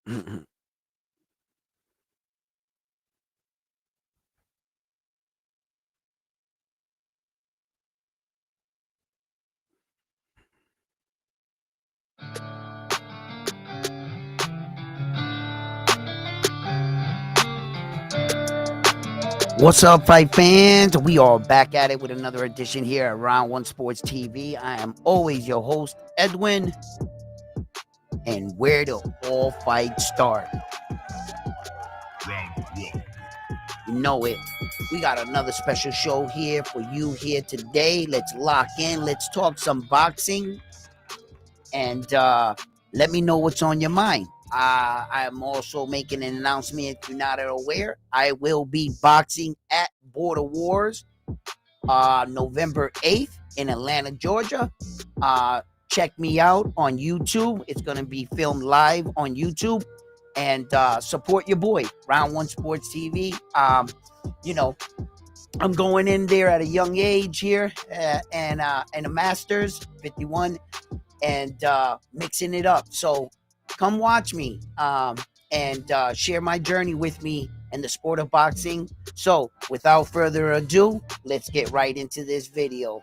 What's up, fight fans? We are back at it with another edition here at Round One Sports TV. I am always your host, Edwin. And where do all fights start? Round one. You know it. We got another special show here for you here today. Let's lock in. Let's talk some boxing. And let me know what's on your mind. I'm also making an announcement. If you're not aware, I will be boxing at Border Wars November 8th in Atlanta, Georgia. Check me out on YouTube. It's going to be filmed live on YouTube. And support your boy, Round One Sports TV. You know, I'm going in there at a young age here and a Masters 51 and mixing it up. So come watch me and share my journey with me in the sport of boxing. So without further ado, let's get right into this video.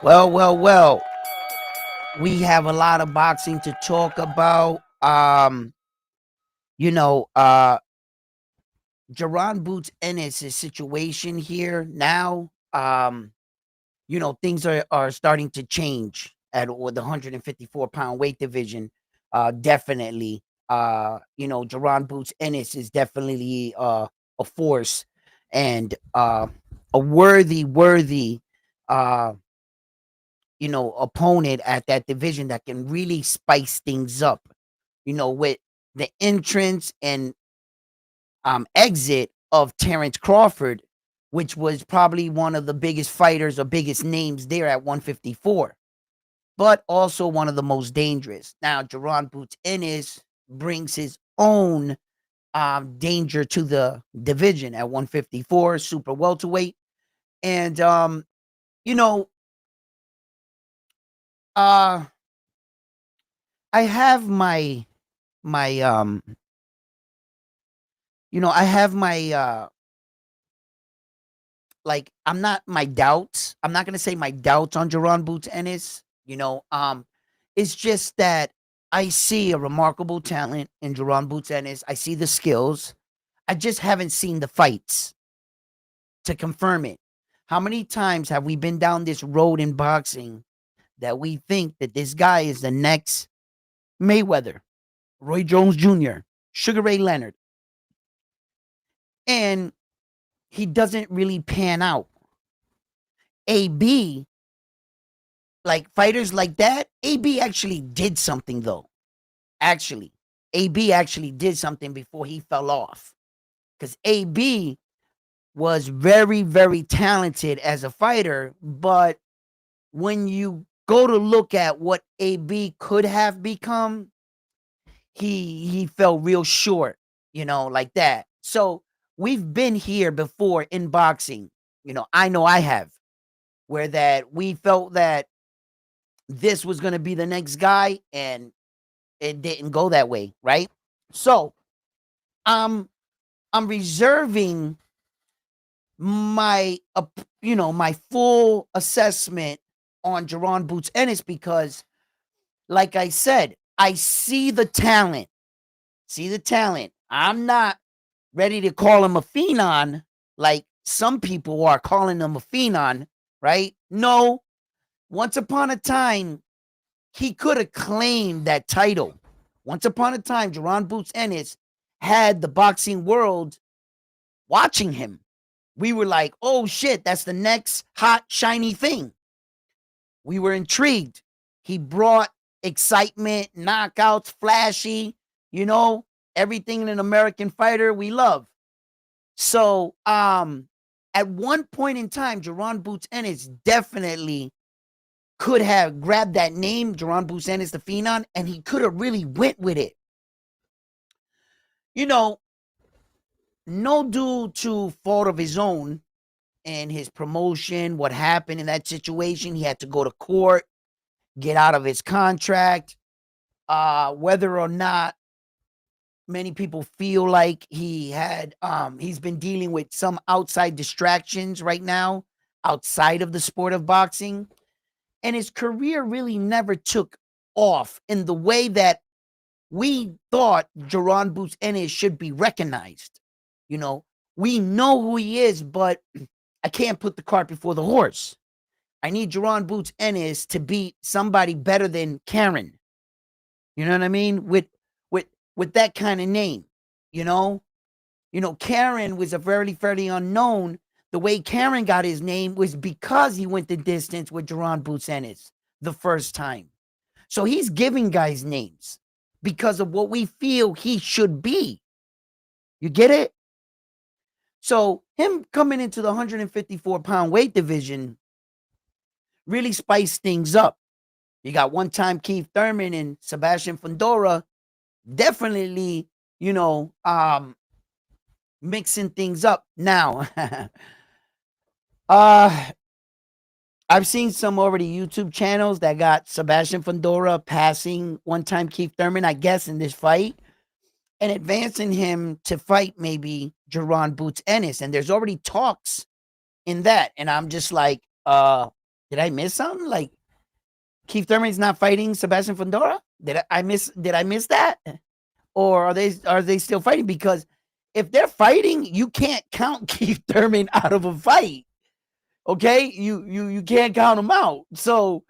Well. We have a lot of boxing to talk about. Jaron Boots Ennis' situation here now. Things are starting to change at the 154-pound weight division. Definitely. Jaron Boots Ennis is definitely a force and a worthy opponent at that division that can really spice things up, with the entrance and exit of Terrence Crawford, which was probably one of the biggest fighters or biggest names there at 154, but also one of the most dangerous. Now, Jaron Boots Ennis brings his own danger to the division at 154, super welterweight. And, I have my I have my I'm not my doubts. I'm not gonna say my doubts on Jaron Boots Ennis. It's just that I see a remarkable talent in Jaron Boots Ennis. I see the skills. I just haven't seen the fights to confirm it. How many times have we been down this road in boxing that we think that this guy is the next Mayweather, Roy Jones Jr., Sugar Ray Leonard, and he doesn't really pan out. AB, like fighters like that, AB actually did something though. Actually, AB actually did something before he fell off. Because AB was very, very talented as a fighter, but when you go to look at what AB could have become, he fell real short, like that. So we've been here before in boxing. I know I have, where that we felt that this was going to be the next guy and it didn't go that way, right? So I'm reserving my my full assessment on Jaron Boots Ennis because, like I said, I see the talent. I'm not ready to call him a phenom like some people are calling him a phenom, right? No, once upon a time, he could have claimed that title. Once upon a time, Jaron Boots Ennis had the boxing world watching him. We were like, oh shit, that's the next hot, shiny thing. We were intrigued. He brought excitement, knockouts, flashy, you know, everything in an American fighter we love. So, at one point in time, Jaron Boots Ennis definitely could have grabbed that name, Jaron Boots Ennis, the Phenom, and he could have really went with it. You know, no due to fault of his own and his promotion, what happened in that situation, he had to go to court, get out of his contract. Whether or not many people feel like he's been dealing with some outside distractions right now outside of the sport of boxing, and his career really never took off in the way that we thought Jaron Boots Ennis should be recognized. You know, we know who he is, but I can't put the cart before the horse. I need Jaron Boots Ennis to beat somebody better than Karen. You know what I mean? With that kind of name, you know? Karen was a fairly unknown. The way Karen got his name was because he went the distance with Jaron Boots Ennis the first time. So he's giving guys names because of what we feel he should be. You get it? So him coming into the 154-pound weight division really spiced things up. You got one-time Keith Thurman and Sebastian Fundora definitely, mixing things up. Now, I've seen some already YouTube channels that got Sebastian Fundora passing one-time Keith Thurman, I guess, in this fight, and advancing him to fight maybe Jaron Boots Ennis. And there's already talks in that. And I'm just like, did I miss something? Like, Keith Thurman's not fighting Sebastian Fundora? Did I miss that? Or are they still fighting? Because if they're fighting, you can't count Keith Thurman out of a fight. Okay? You can't count him out. So,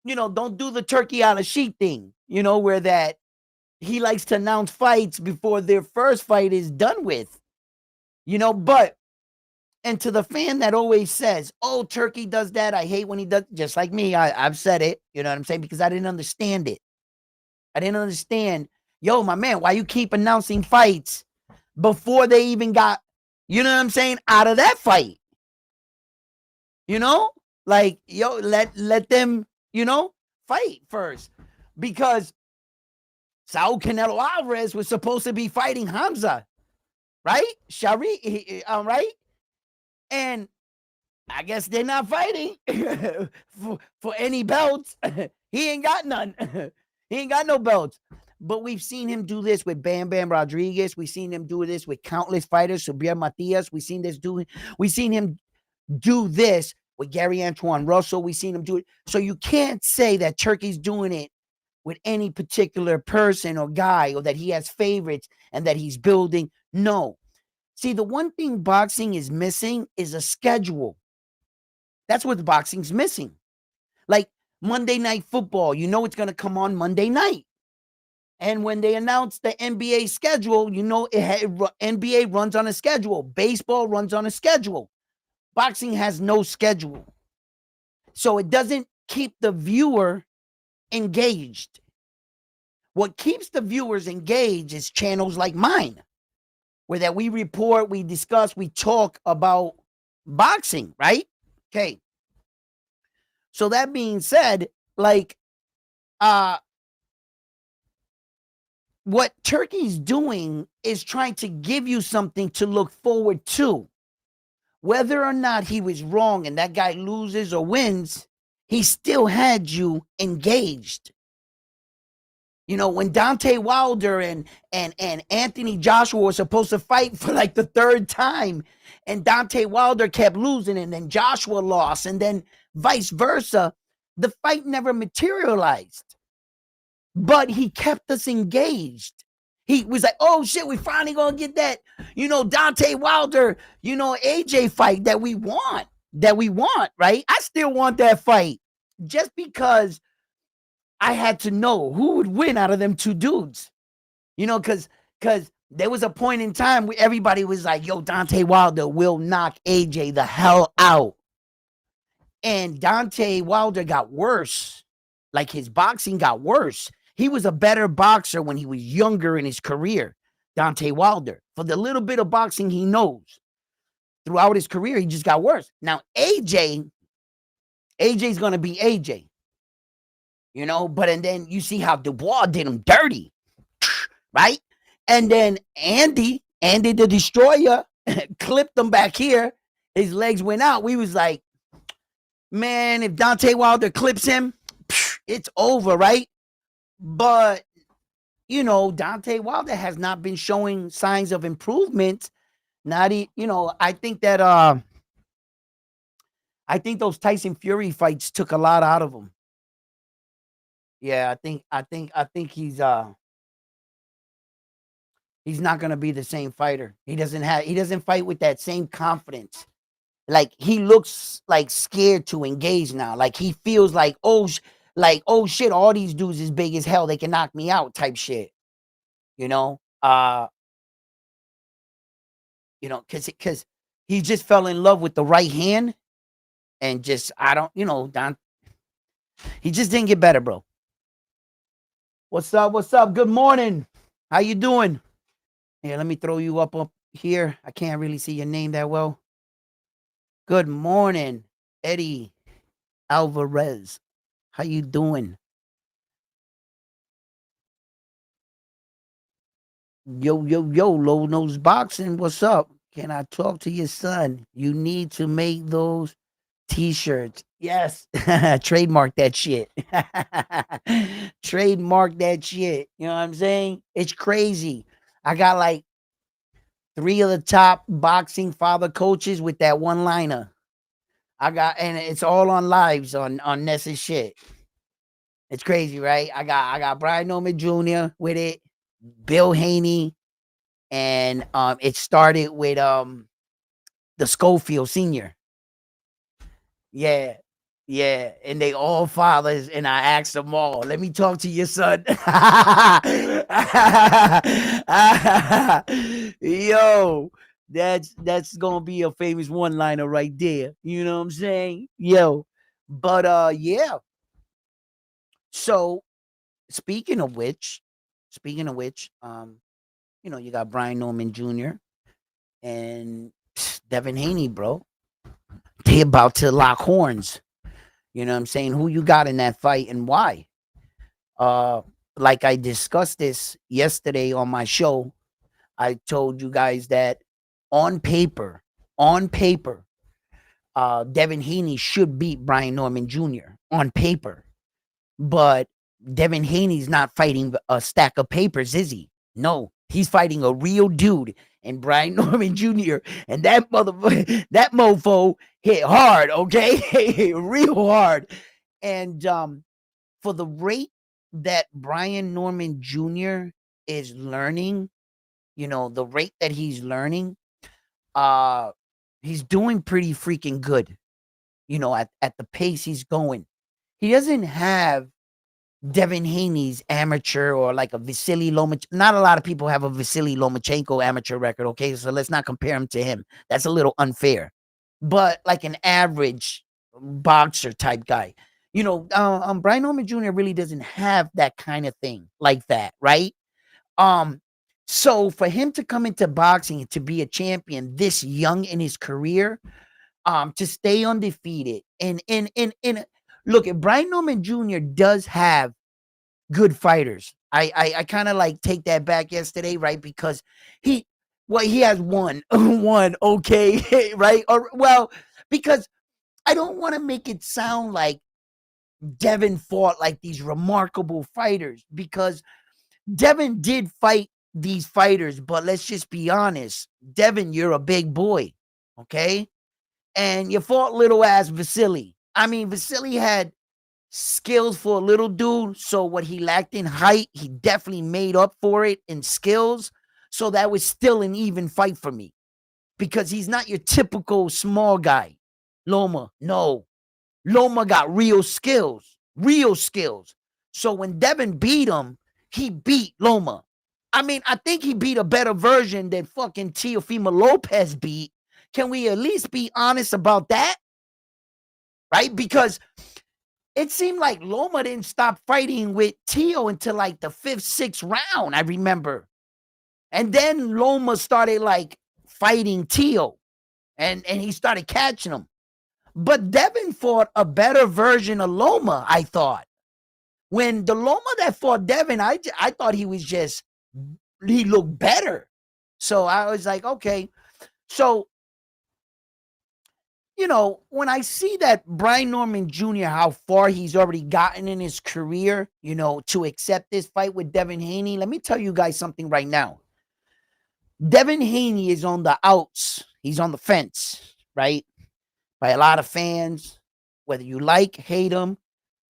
don't do the turkey on a sheet thing, where that he likes to announce fights before their first fight is done with. But and to the fan that always says, oh, Turkey does that, I hate when he does, just like me, I've said it, you know what I'm saying? Because I didn't understand it. I didn't understand, yo, my man, why you keep announcing fights before they even got, you know what I'm saying, out of that fight? Like, yo, let them, fight first. Because Saul Canelo Alvarez was supposed to be fighting Hamza, right? Shari, right? And I guess they're not fighting for any belts. He ain't got none. He ain't got no belts. But we've seen him do this with Bam Bam Rodriguez. We've seen him do this with countless fighters. Subriel Matias. We've seen him do this with Gary Antoine Russell. We've seen him do it. So you can't say that Turkey's doing it with any particular person or guy, or that he has favorites and that he's building. No. See, the one thing boxing is missing is a schedule. That's what boxing's missing. Like Monday Night Football, it's going to come on Monday night. And when they announce the NBA schedule, NBA runs on a schedule. Baseball runs on a schedule. Boxing has no schedule. So it doesn't keep the viewer engaged. What keeps the viewers engaged is channels like mine, where that we report, we discuss, we talk about boxing, right? Okay. So that being said, like, what Turkey's doing is trying to give you something to look forward to. Whether or not he was wrong and that guy loses or wins, he still had you engaged. When Deontay Wilder and Anthony Joshua were supposed to fight for like the third time, and Deontay Wilder kept losing, and then Joshua lost, and then vice versa, the fight never materialized. But he kept us engaged. He was like, oh shit, we finally gonna get that, Deontay Wilder, AJ fight that we want, right? I still want that fight just because I had to know who would win out of them two dudes, because there was a point in time where everybody was like, yo, Deontay Wilder will knock AJ the hell out. And Deontay Wilder got worse. Like, his boxing got worse. He was a better boxer when he was younger in his career, Deontay Wilder. For the little bit of boxing he knows, throughout his career, he just got worse. Now, AJ's going to be AJ, but then you see how Dubois did him dirty, right? And then Andy the Destroyer, clipped him back here. His legs went out. We was like, man, if Deontay Wilder clips him, it's over, right? But, Deontay Wilder has not been showing signs of improvement. I think that I think those Tyson Fury fights took a lot out of him. Yeah, I think he's not gonna be the same fighter. He doesn't fight with that same confidence. Like, he looks like scared to engage now. Like, he feels like, oh shit, all these dudes is big as hell. They can knock me out type shit. Because he just fell in love with the right hand and just, he just didn't get better, bro. What's up? What's up? Good morning. How you doing? Here, let me throw you up here. I can't really see your name that well. Good morning, Eddie Alvarez. How you doing? Yo, Low Nose Boxing. What's up? Can I talk to your son? You need to make those t-shirts. Yes. Trademark that shit. Trademark that shit. You know what I'm saying? It's crazy. I got like 3 of the top boxing father coaches with that one liner. And it's all on lives on Ness's shit. It's crazy, right? I got Brian Norman Jr. with it, Bill Haney, and it started with the Schofield Sr. Yeah. Yeah, and they all fathers, and I asked them all, let me talk to your son. Yo, that's gonna be a famous one-liner right there. You know what I'm saying? Yo, but yeah. So speaking of which, you got Brian Norman Jr. and Devin Haney, bro. They about to lock horns. You know what I'm saying? Who you got in that fight and why? Like I discussed this yesterday on my show. I told you guys that on paper, Devin Haney should beat Brian Norman Jr. on paper. But Devin Haney's not fighting a stack of papers, is he? No, he's fighting a real dude. And Brian Norman Jr. and that mofo hit hard, okay? Real hard. And for the rate that Brian Norman Jr. is learning, the rate that he's learning, he's doing pretty freaking good, at the pace he's going. He doesn't have Devin Haney's amateur or like a Vasily Lomachenko. Not a lot of people have a Vasily Lomachenko amateur record, okay? So let's not compare him to him. That's a little unfair. But like an average boxer type guy, Brian Norman Jr. really doesn't have that kind of thing like that, right? So for him to come into boxing and to be a champion this young in his career, to stay undefeated and look, if Brian Norman Jr. does have good fighters, I kind of like take that back yesterday, right? Because he has one, okay, right? Or well, because I don't want to make it sound like Devin fought like these remarkable fighters, because Devin did fight these fighters, but let's just be honest, Devin, you're a big boy, okay? And you fought little ass Vasily. I mean, Vasily had skills for a little dude, so what he lacked in height, he definitely made up for it in skills. So that was still an even fight for me, because he's not your typical small guy. Loma, no. Loma got real skills. So when Devin beat him, he beat Loma. I mean, I think he beat a better version than fucking Teofimo Lopez beat. Can we at least be honest about that? Right? Because it seemed like Loma didn't stop fighting with Tio until like the 5th, 6th round, I remember. And then Loma started like fighting Tio, and he started catching him. But Devin fought a better version of Loma, I thought. When the Loma that fought Devin, I thought he looked better. So I was like, okay. So, when I see that Brian Norman Jr., how far he's already gotten in his career, to accept this fight with Devin Haney, let me tell you guys something right now. Devin Haney is on the outs. He's on the fence, right? By a lot of fans, whether you hate him,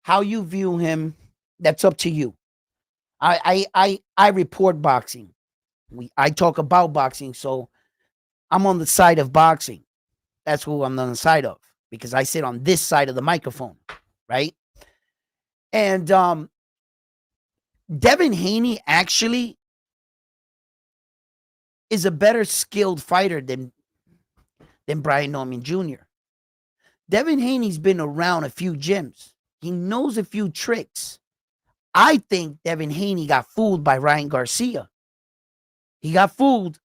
how you view him, that's up to you. I report boxing. I talk about boxing, so I'm on the side of boxing. That's who I'm on the side of, because I sit on this side of the microphone, right? And Devin Haney actually is a better skilled fighter than Brian Norman Jr. Devin Haney's been around a few gyms. He knows a few tricks. I think Devin Haney got fooled by Ryan Garcia. He got fooled,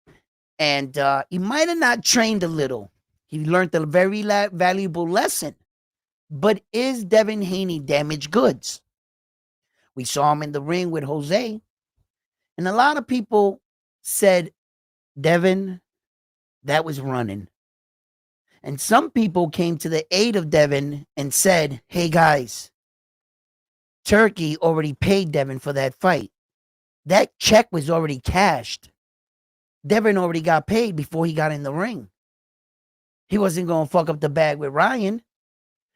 and he might have not trained a little. He learned a very valuable lesson. But is Devin Haney damaged goods? We saw him in the ring with Jose, and a lot of people said, Devin, that was running. And some people came to the aid of Devin and said, hey guys, Turkey already paid Devin for that fight. That check was already cashed. Devin already got paid before he got in the ring. He wasn't going to fuck up the bag with Ryan.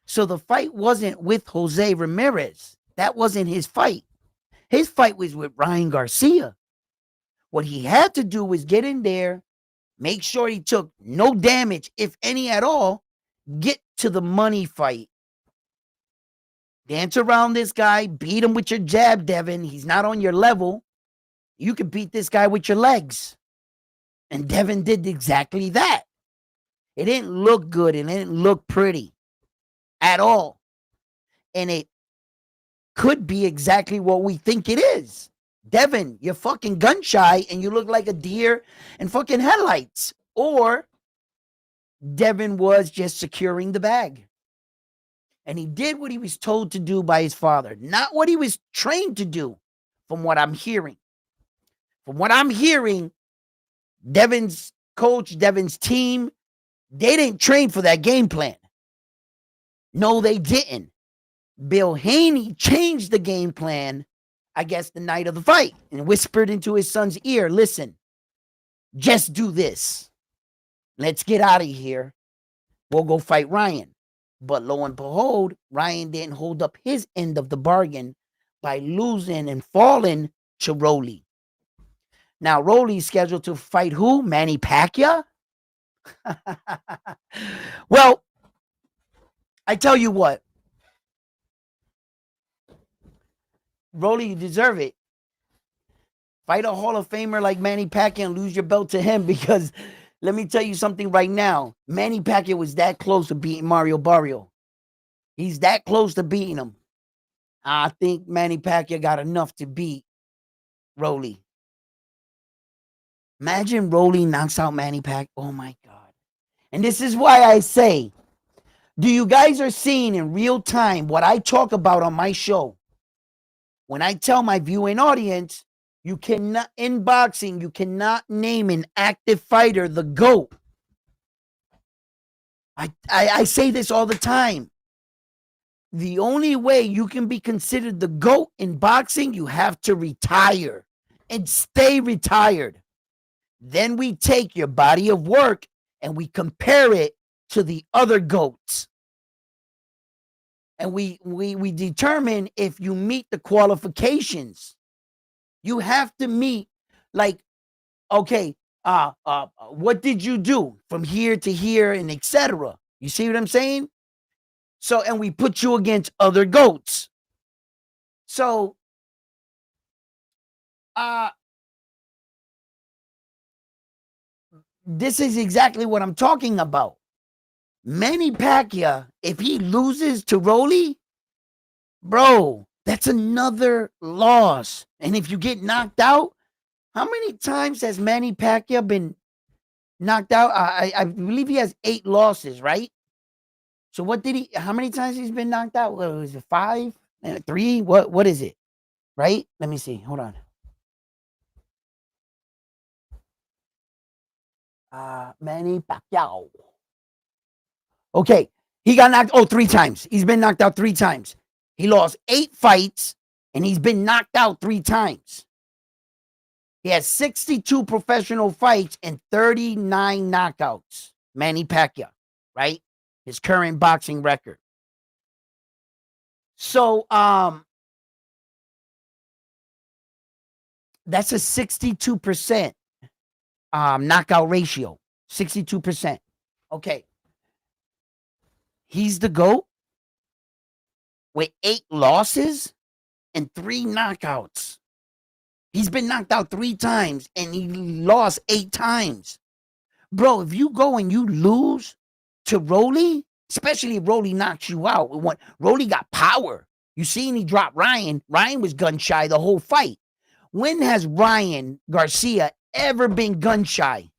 So the fight wasn't with Jose Ramirez. That wasn't his fight. His fight was with Ryan Garcia. What he had to do was get in there, make sure he took no damage, if any at all, get to the money fight. Dance around this guy, beat him with your jab, Devin. He's not on your level. You can beat this guy with your legs. And Devin did exactly that. It didn't look good. It didn't look pretty at all. And it could be exactly what we think it is. Devin, you're fucking gun shy and you look like a deer in fucking headlights. Or Devin was just securing the bag. And he did what he was told to do by his father, not what he was trained to do, from what I'm hearing. From what I'm hearing, Devin's coach, Devin's team, they didn't train for that game plan. No, they didn't. Bill Haney changed the game plan, I guess, the night of the fight, and whispered into his son's ear, listen, just do this. Let's get out of here. We'll go fight Ryan. But lo and behold, Ryan didn't hold up his end of the bargain by losing and falling to Rolly. Now, Rolly's scheduled to fight who? Manny Pacquiao? Well, I tell you what. Rolly, you deserve it. Fight a Hall of Famer like Manny Pacquiao and lose your belt to him, because let me tell you something right now. Manny Pacquiao was that close to beating Mario Barrio. He's that close to beating him. I think Manny Pacquiao got enough to beat Rolly. Imagine Rolly knocks out Manny Pacquiao. Oh my God. And this is why I say, do you guys are seeing in real time what I talk about on my show? When I tell my viewing audience, you cannot, in boxing, you cannot name an active fighter the GOAT. I say this all the time. The only way you can be considered the GOAT in boxing, you have to retire and stay retired. Then we take your body of work and we compare it to the other GOATs. And we determine if you meet the qualifications. You have to meet, like, okay, what did you do from here to here and etc. You see what I'm saying? So, and we put you against other GOATs. So, this is exactly what I'm talking about. Manny Pacquiao, if he loses to Rolly, Bro, that's another loss. And if you get knocked out, how many times has Manny Pacquiao been knocked out? I believe he has 8 losses, right? So what did he? How many times he's been knocked out? What was it? 5, 3? What is it? Right? Let me see. Hold on. Manny Pacquiao. Okay, he got knocked. Oh, 3 times. He's been knocked out 3 times. He lost 8 fights, and he's been knocked out 3 times. He has 62 professional fights and 39 knockouts. Manny Pacquiao, right? His current boxing record. So, that's a 62% knockout ratio. 62%. Okay. He's the GOAT with 8 losses and 3 knockouts. He's been knocked out 3 times and he lost 8 times. Bro, if you go and you lose to Rolly, especially if Rolly knocks you out, Rolly got power. You seen he dropped Ryan. Ryan was gun shy the whole fight. When has Ryan Garcia ever been gun shy?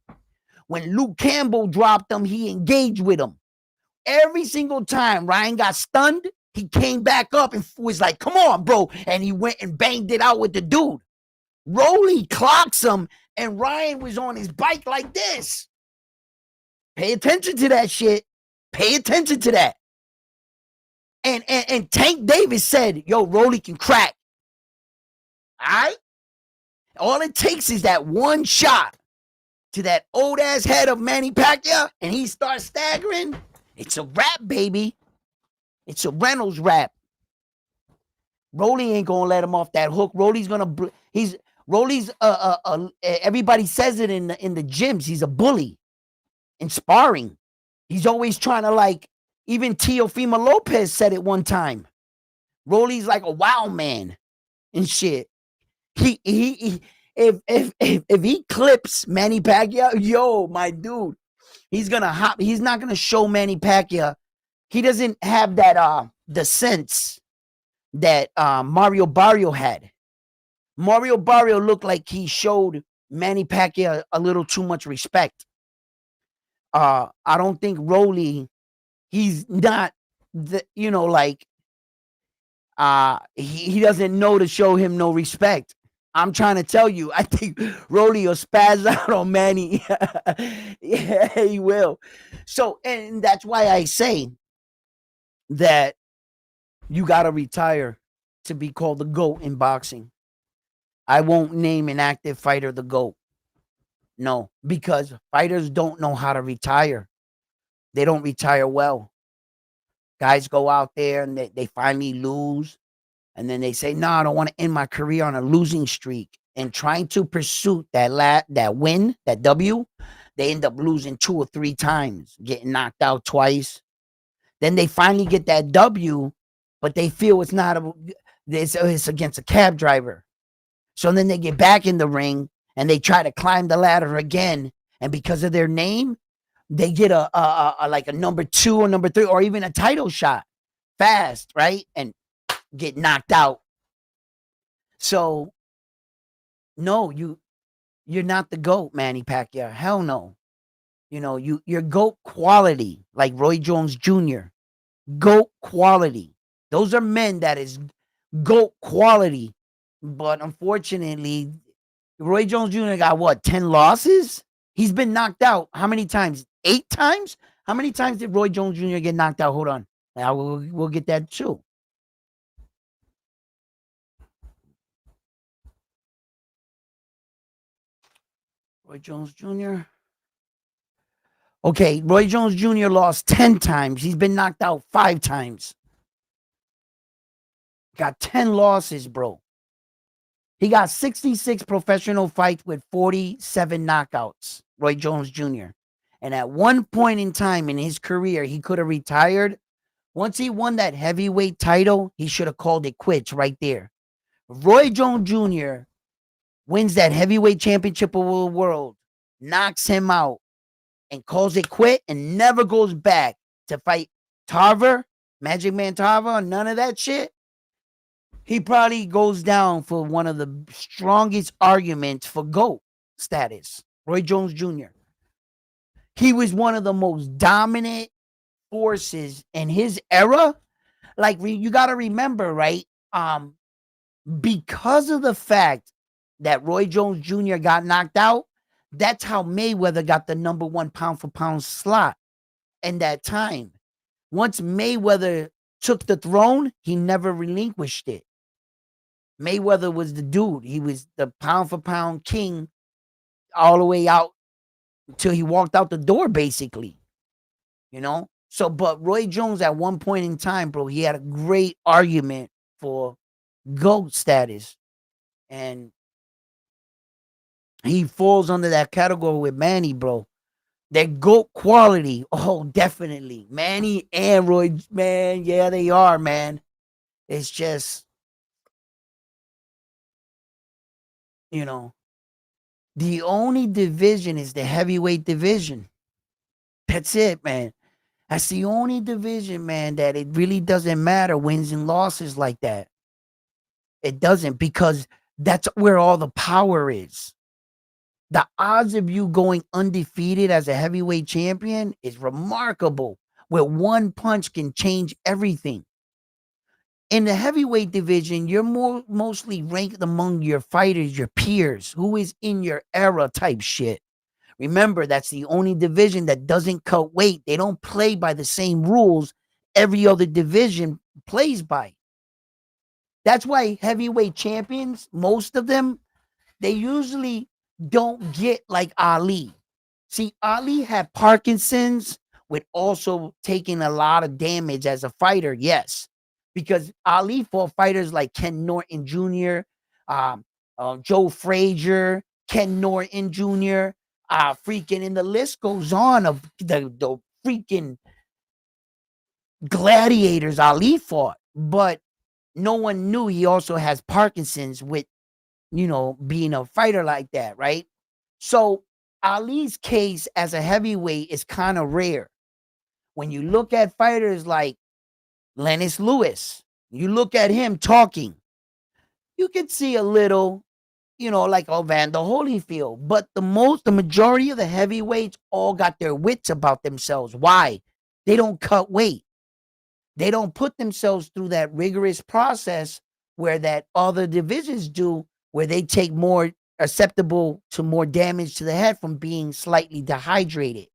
When Luke Campbell dropped him, he engaged with him. Every single time Ryan got stunned, he came back up and was like, come on, bro. And he went and banged it out with the dude. Rolly clocks him, and Ryan was on his bike like this. Pay attention to that shit. Pay attention to that. And Tank Davis said, yo, Rolly can crack. All right? All it takes is that one shot to that old ass head of Manny Pacquiao, and he starts staggering. It's a wrap, baby. It's a Reynolds wrap. Rolly ain't gonna let him off that hook. Rolly's everybody says it in the gyms. He's a bully in sparring. He's always trying to, like, even Teofimo Lopez said it one time. Rolly's like a wild man and shit. If he clips Manny Pacquiao, yo, my dude, he's gonna hop. He's not gonna show Manny Pacquiao. He doesn't have that the sense that Mario Barrio had. Mario Barrio looked like he showed Manny Pacquiao a little too much respect. I don't think Rolly, he's not like he doesn't know to show him no respect. I'm trying to tell you, I think Rolly will spaz out on Manny. Yeah, he will. So, and that's why I say that you got to retire to be called the GOAT in boxing. I won't name an active fighter the GOAT. No, because fighters don't know how to retire. They don't retire well. Guys go out there and they finally lose. And then they say, no, I don't want to end my career on a losing streak. And trying to pursue that win, that W, they end up losing 2 or 3 times, getting knocked out twice. Then they finally get that W, but they feel it's against a cab driver. So then they get back in the ring and they try to climb the ladder again. And because of their name, they get a like a number 2 or number 3 or even a title shot fast, right? And get knocked out. So no, you're not the GOAT, Manny Pacquiao. Hell no. You're GOAT quality, like Roy Jones Jr. GOAT quality. Those are men that is GOAT quality. But unfortunately, Roy Jones Jr. got what, 10 losses? He's been knocked out how many times? 8 times? How many times did Roy Jones Jr. get knocked out? Hold on. We'll get that too. Roy Jones Jr. Okay, Roy Jones Jr. lost 10 times. He's been knocked out 5 times. Got 10 losses, bro. He got 66 professional fights with 47 knockouts, Roy Jones Jr. And at one point in time in his career, he could have retired. Once he won that heavyweight title, he should have called it quits right there. Roy Jones Jr. wins that heavyweight championship of the world, knocks him out, and calls it quit and never goes back to fight Tarver, Magic Man Tarver, none of that shit. He probably goes down for one of the strongest arguments for GOAT status. Roy Jones Jr. He was one of the most dominant forces in his era. Like you got to remember, right? Because of the fact that Roy Jones Jr. got knocked out, that's how Mayweather got the number one pound for pound slot in that time. Once Mayweather took the throne, he never relinquished it. Mayweather was the dude. He was the pound for pound king all the way out until he walked out the door, basically. You know? So, but Roy Jones at one point in time, bro, he had a great argument for GOAT status. And he falls under that category with Manny, bro. That GOAT quality. Oh, definitely. Manny and Roy, man. Yeah, they are, man. It's just, you know, the only division is the heavyweight division. That's it, man. That's the only division, man, that it really doesn't matter wins and losses like that. It doesn't, because that's where all the power is. The odds of you going undefeated as a heavyweight champion is remarkable, where one punch can change everything. In the heavyweight division, you're mostly ranked among your fighters, your peers, who is in your era type shit. Remember, that's the only division that doesn't cut weight. They don't play by the same rules every other division plays by. That's why heavyweight champions, most of them, they usually don't get like Ali. See, Ali had Parkinson's with also taking a lot of damage as a fighter, yes. Because Ali fought fighters like Ken Norton Jr., Joe Frazier, Ken Norton Jr., freaking, and the list goes on of the freaking gladiators Ali fought. But no one knew he also has Parkinson's with, being a fighter like that, right? So Ali's case as a heavyweight is kind of rare. When you look at fighters like Lennox Lewis, you look at him talking, you can see a little, like Evander Holyfield. But the majority of the heavyweights all got their wits about themselves. Why? They don't cut weight. They don't put themselves through that rigorous process where that other divisions do, where they take more acceptable to more damage to the head from being slightly dehydrated.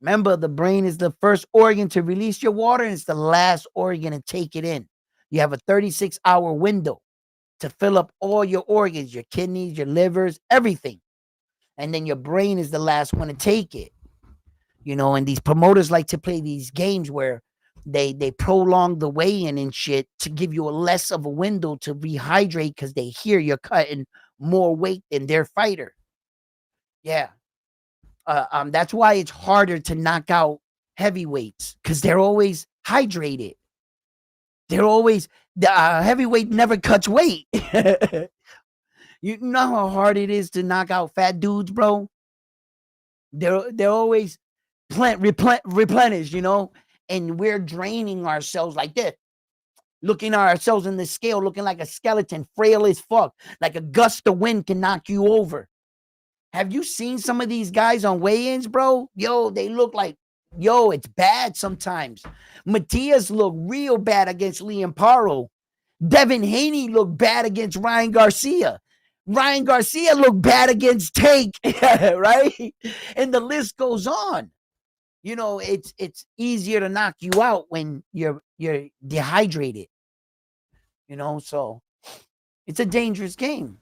Remember, the brain is the first organ to release your water, and it's the last organ to take it in. You have a 36-hour window to fill up all your organs, your kidneys, your livers, everything. And then your brain is the last one to take it. And these promoters like to play these games where they prolong the weigh-in and shit to give you a less of a window to rehydrate, because they hear you're cutting more weight than their fighter. Yeah. That's why it's harder to knock out heavyweights, because they're always hydrated. They're always, the heavyweight never cuts weight. You know how hard it is to knock out fat dudes, bro? They're always replenished, and we're draining ourselves like this, looking at ourselves in the scale, looking like a skeleton, frail as fuck, like a gust of wind can knock you over. Have you seen some of these guys on weigh-ins, bro? Yo, they look like, it's bad sometimes. Matias looked real bad against Liam Paro. Devin Haney looked bad against Ryan Garcia. Ryan Garcia looked bad against Tank, right? And the list goes on. It's easier to knock you out when you're dehydrated. So it's a dangerous game.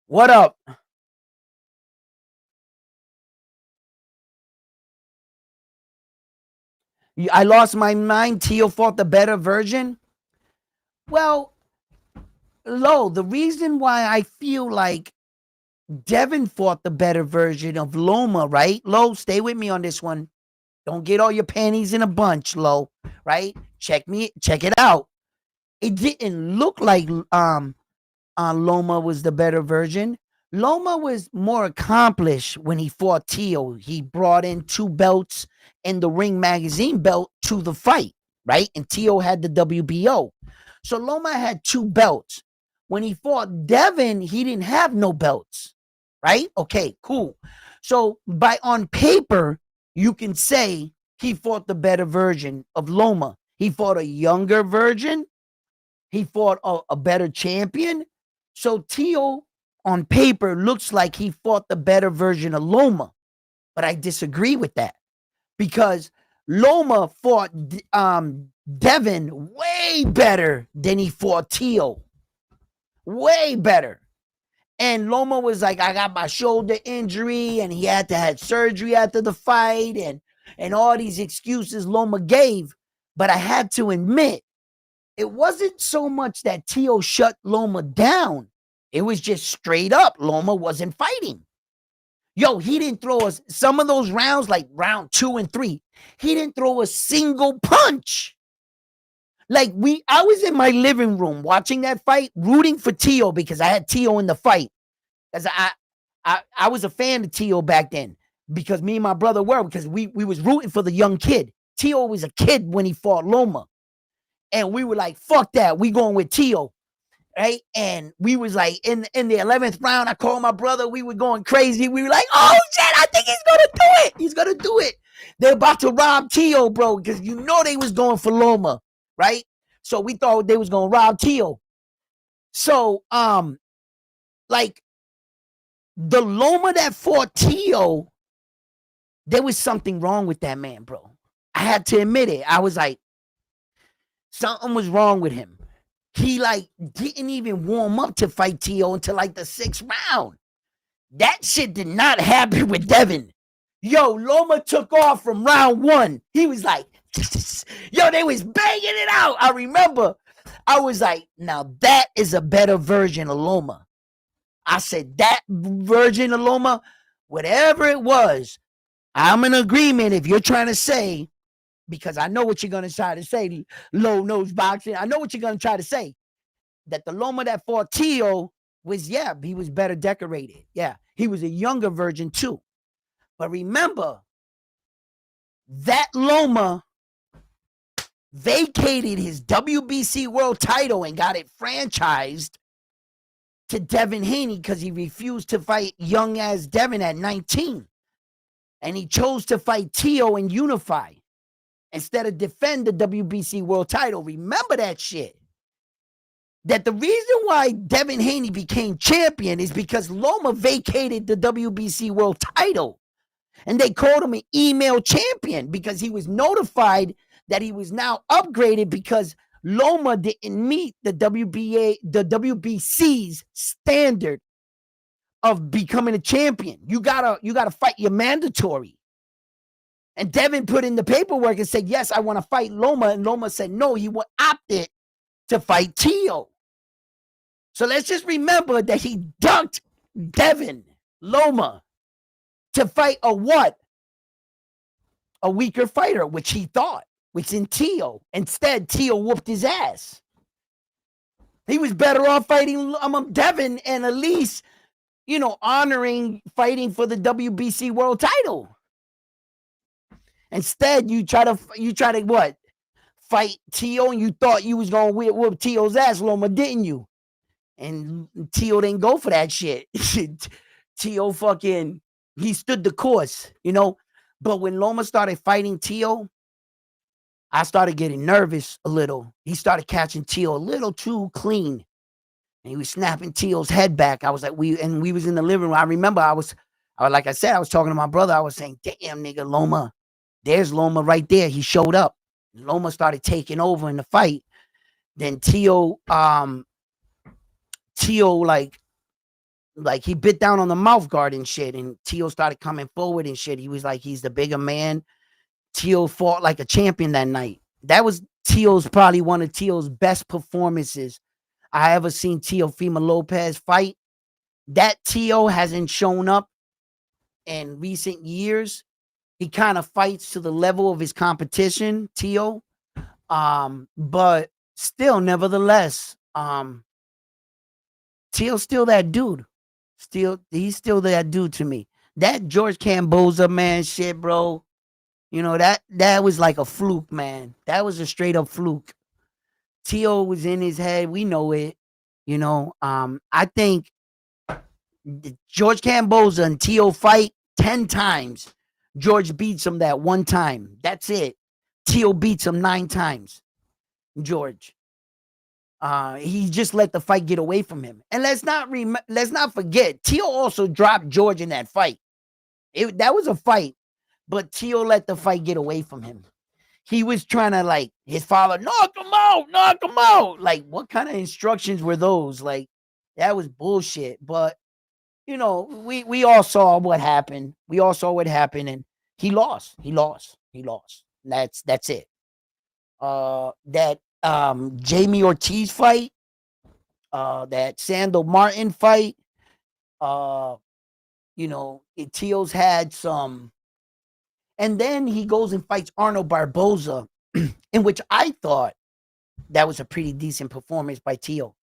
What up? I lost my mind. Teal fought the better version. Well, Lo, the reason why I feel like Devin fought the better version of Loma, right? Lo, stay with me on this one. Don't get all your panties in a bunch, Lo, right? Check it out. It didn't look like Loma was the better version. Loma was more accomplished when he fought Tio. He brought in 2 belts and the Ring Magazine belt to the fight, right? And Tio had the WBO. So Loma had 2 belts. When he fought Devin, he didn't have no belts, right? Okay, cool. So by on paper, you can say he fought the better version of Loma. He fought a younger version. He fought a better champion. So Tio on paper looks like he fought the better version of Loma. But I disagree with that because Loma fought Devin way better than he fought Tio. Way better. And Loma was like, I got my shoulder injury, and he had to have surgery after the fight, and all these excuses Loma gave. But I had to admit, it wasn't so much that Tio shut Loma down. It was just straight up Loma wasn't fighting. Yo, he didn't throw us some of those rounds, like round 2 and 3. He didn't throw a single punch. Like I was in my living room watching that fight, rooting for Tio because I had Tio in the fight. As I was a fan of Tio back then because me and my brother were, because we was rooting for the young kid. Tio was a kid when he fought Loma. And we were like, fuck that. We going with Tio. Right? And we was like, in the 11th round, I called my brother. We were going crazy. We were like, oh shit, I think he's gonna do it. He's gonna do it. They're about to rob Tio, bro, because you know they was going for Loma, right? So we thought they was gonna rob Tio. So like the Loma that fought Tio, there was something wrong with that man, bro. I had to admit it. I was like, something was wrong with him. He like didn't even warm up to fight Tio until like the 6th round. That shit did not happen with Devin. Yo, Loma took off from round 1. He was like, yo, they was banging it out. I remember. I was like, now that is a better version of Loma. I said, that version of Loma, whatever it was, I'm in agreement if you're trying to say, because I know what you're going to try to say, low nose boxing. I know what you're going to try to say, that the Loma that fought Tio was, yeah, he was better decorated. Yeah, he was a younger version too. But remember, that Loma vacated his WBC world title and got it franchised to Devin Haney because he refused to fight young ass Devin at 19. And he chose to fight Tio and unify instead of defend the WBC world title. Remember that shit. That the reason why Devin Haney became champion is because Loma vacated the WBC world title. And they called him an email champion because he was notified that he was now upgraded because Loma didn't meet the WBC's standard of becoming a champion. You gotta fight your mandatory. And Devin put in the paperwork and said, yes, I want to fight Loma. And Loma said, no, he opted to fight Tio. So let's just remember that he dunked Devin Loma to fight a what? A weaker fighter, which he thought, which in Tio. Instead, Tio whooped his ass. He was better off fighting Devin and at least, honoring fighting for the WBC world title. Instead, you try to what? Fight Tio, and you thought you was gonna whoop Tio's ass, Loma, didn't you? And Tio didn't go for that shit. Tio he stood the course, But when Loma started fighting Tio, I started getting nervous a little. He started catching Tio a little too clean. And he was snapping Tio's head back. I was like, we was in the living room. I remember like I said, I was talking to my brother. I was saying, damn, nigga, Loma. There's Loma right there. He showed up. Loma started taking over in the fight. Then Tio like he bit down on the mouth guard and shit. And Tio started coming forward and shit. He was like, he's the bigger man. Tio fought like a champion that night. That was probably one of Tio's best performances I ever seen Teofimo Lopez fight. That Tio hasn't shown up in recent years. He kind of fights to the level of his competition, Tio. But still, nevertheless, Tio's still that dude. He's still that dude to me. That George Kamboza, man, shit, bro. That was like a fluke, man. That was a straight up fluke. Tio was in his head. We know it. I think George Camboza and Tio fight 10 times. George beats him that one time. That's it. Tio beats him 9 times. George. He just let the fight get away from him. And let's not forget, Tio also dropped George in that fight. That was a fight, but Tio let the fight get away from him. He was trying to, like, his father, knock him out. Like, what kind of instructions were those? Like, that was bullshit. But we all saw what happened. And he lost. That's it. That Jamie Ortiz fight, that Sandor Martin fight, Tio's had some, and then he goes and fights Arnold Barboza, in which I thought that was a pretty decent performance by Tio.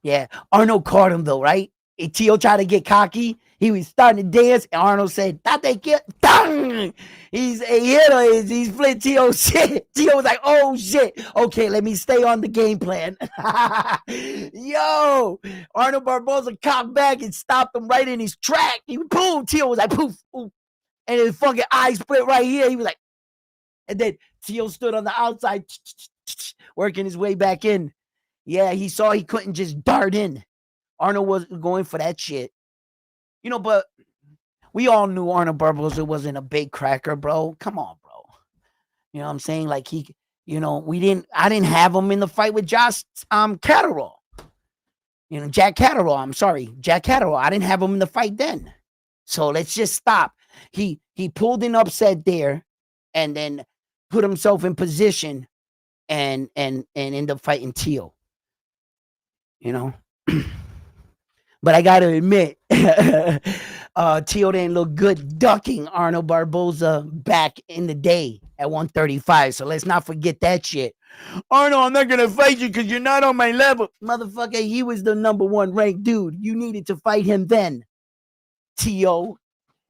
Yeah, Arnold caught him though, right? And Tio tried to get cocky. He was starting to dance, and Arnold said, "Tate que dang!" He's flipped Tio shit. Tio was like, "Oh shit, okay, let me stay on the game plan." Yo, Arnold Barboza cocked back and stopped him right in his track. He boom. Tio was like, "Poof, poof," and his fucking eye split right here. He was like, and then Tio stood on the outside, working his way back in. Yeah, he saw he couldn't just dart in. Arnold was going for that shit. But we all knew Arnold Barboza wasn't a big cracker, bro. Come on, bro. You know what I'm saying? Like I didn't have him in the fight with Josh Catterall. Jack Catterall. I'm sorry, Jack Catterall. I didn't have him in the fight then. So let's just stop. He pulled an upset there, and then put himself in position, and end up fighting Tio. But I gotta admit, Tio didn't look good ducking Arnold Barboza back in the day at 135. So let's not forget that shit. Arnold, I'm not gonna fight you because you're not on my level. Motherfucker, he was the number 1 ranked dude. You needed to fight him then. Tio.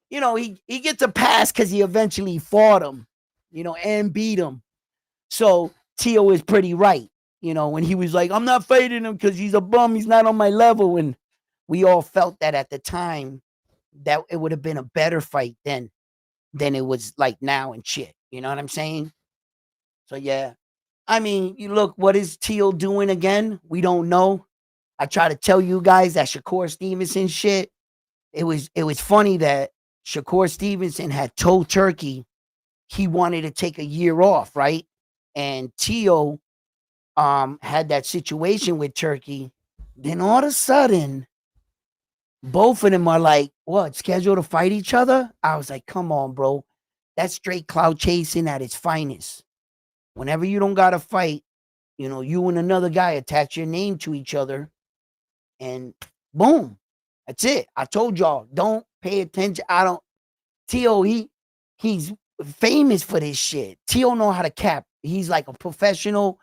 He gets a pass because he eventually fought him, and beat him. So Tio is pretty right. When he was like, I'm not fighting him because he's a bum, he's not on my level. And we all felt that at the time that it would have been a better fight then than it was like now and shit. You know what I'm saying? So yeah. I mean, you look, what is Tio doing again? We don't know. I try to tell you guys that Shakur Stevenson shit. It was funny that Shakur Stevenson had told Turkey he wanted to take a year off, right? And Tio had that situation with Turkey. Then all of a sudden, both of them are like, what, scheduled to fight each other? I was like, come on, bro. That's straight clout chasing at its finest. Whenever you don't got to fight, you and another guy attach your name to each other, and boom. That's it. I told y'all, don't pay attention. Tio, he's famous for this shit. Tio know how to cap. He's like a professional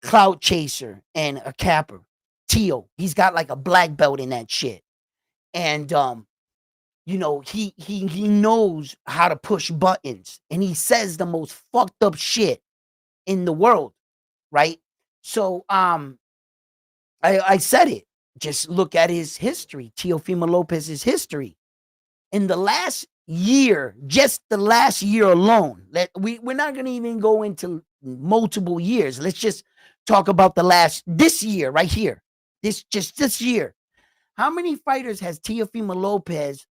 clout chaser and a capper. Tio, he's got like a black belt in that shit. And he knows how to push buttons, and he says the most fucked up shit in the world, right? So I said it. Just look at his history, Teofimo Lopez's history. In the last year, just the last year alone, we're not going to even go into multiple years. Let's just talk about this year right here. This year. How many fighters has Teofimo Lopez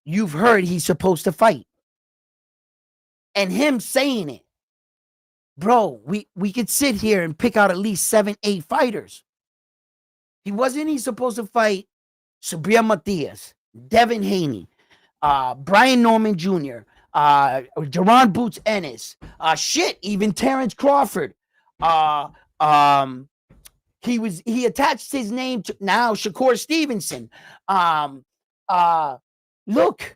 you've heard he's supposed to fight? And him saying it. Bro, we could sit here and pick out at least 7, 8 fighters. He supposed to fight Subriel Matias, Devin Haney, Brian Norman Jr., Jaron Boots Ennis, even Terrence Crawford. He attached his name to now Shakur Stevenson. Look,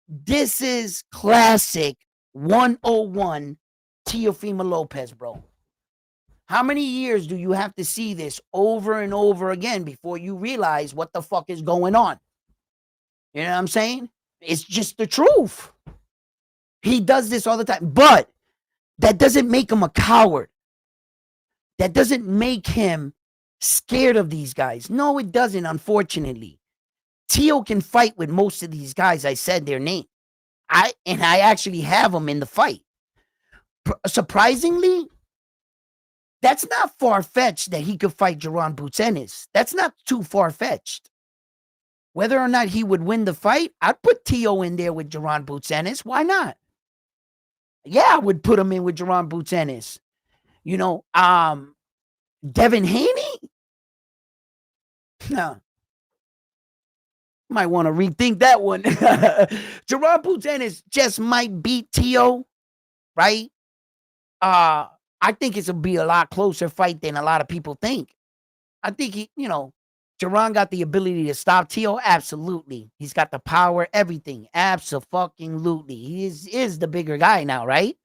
this is classic 101 Teofimo Lopez, bro. How many years do you have to see this over and over again before you realize what the fuck is going on? You know what I'm saying? It's just the truth. He does this all the time, but that doesn't make him a coward. That doesn't make him scared of these guys. No, it doesn't, unfortunately. Tio can fight with most of these guys. I said their name. I actually have them in the fight. Surprisingly, that's not far-fetched that he could fight Jaron Boots Ennis. That's not too far-fetched. Whether or not he would win the fight, I'd put Tio in there with Jaron Boots Ennis. Why not? Yeah, I would put him in with Jaron Boots Ennis. You know, Devin Haney? No. Might want to rethink that one. Jaron Boots Ennis just might beat Tio, right? I think it's gonna be a lot closer fight than a lot of people think. I think Jaron got the ability to stop Tio. Absolutely, he's got the power, everything. Absolutely, he is the bigger guy now, right?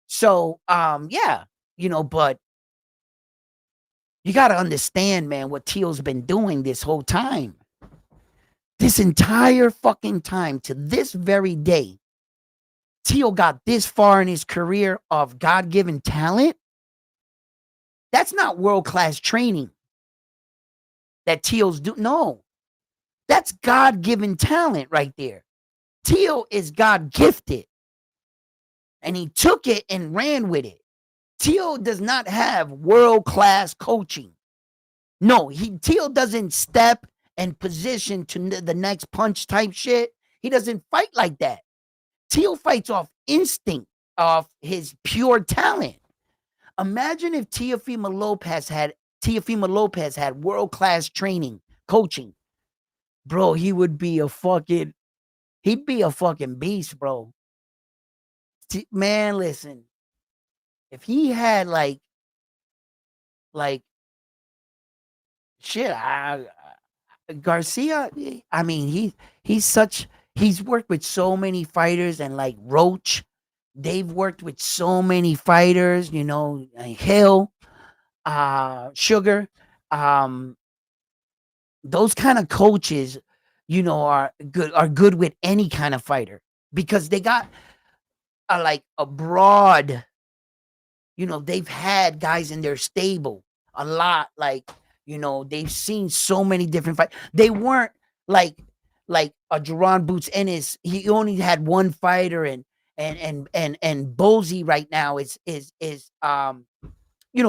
So, yeah, but you got to understand, man, what Tio's been doing this whole time. This entire fucking time to this very day, Tio got this far in his career of God-given talent. That's not world-class training that Tio's do. No, that's God-given talent right there. Tio is God-gifted, and he took it and ran with it. Tio does not have world-class coaching. No, Tio doesn't step and position to the next punch type shit. He doesn't fight like that. Tio fights off instinct, off his pure talent. Imagine if Teofimo Lopez had world-class training, coaching. Bro, he'd be a fucking beast, bro. Man, listen. If he had like shit, Garcia, I mean, he's worked with so many fighters, and like Roach, they've worked with so many fighters, Hill, Sugar, those kind of coaches, are good with any kind of fighter, because they got a broad, they've had guys in their stable a lot, they've seen so many different fights. They weren't like a Jaron Boots Ennis. He only had one fighter, and Bozy right now is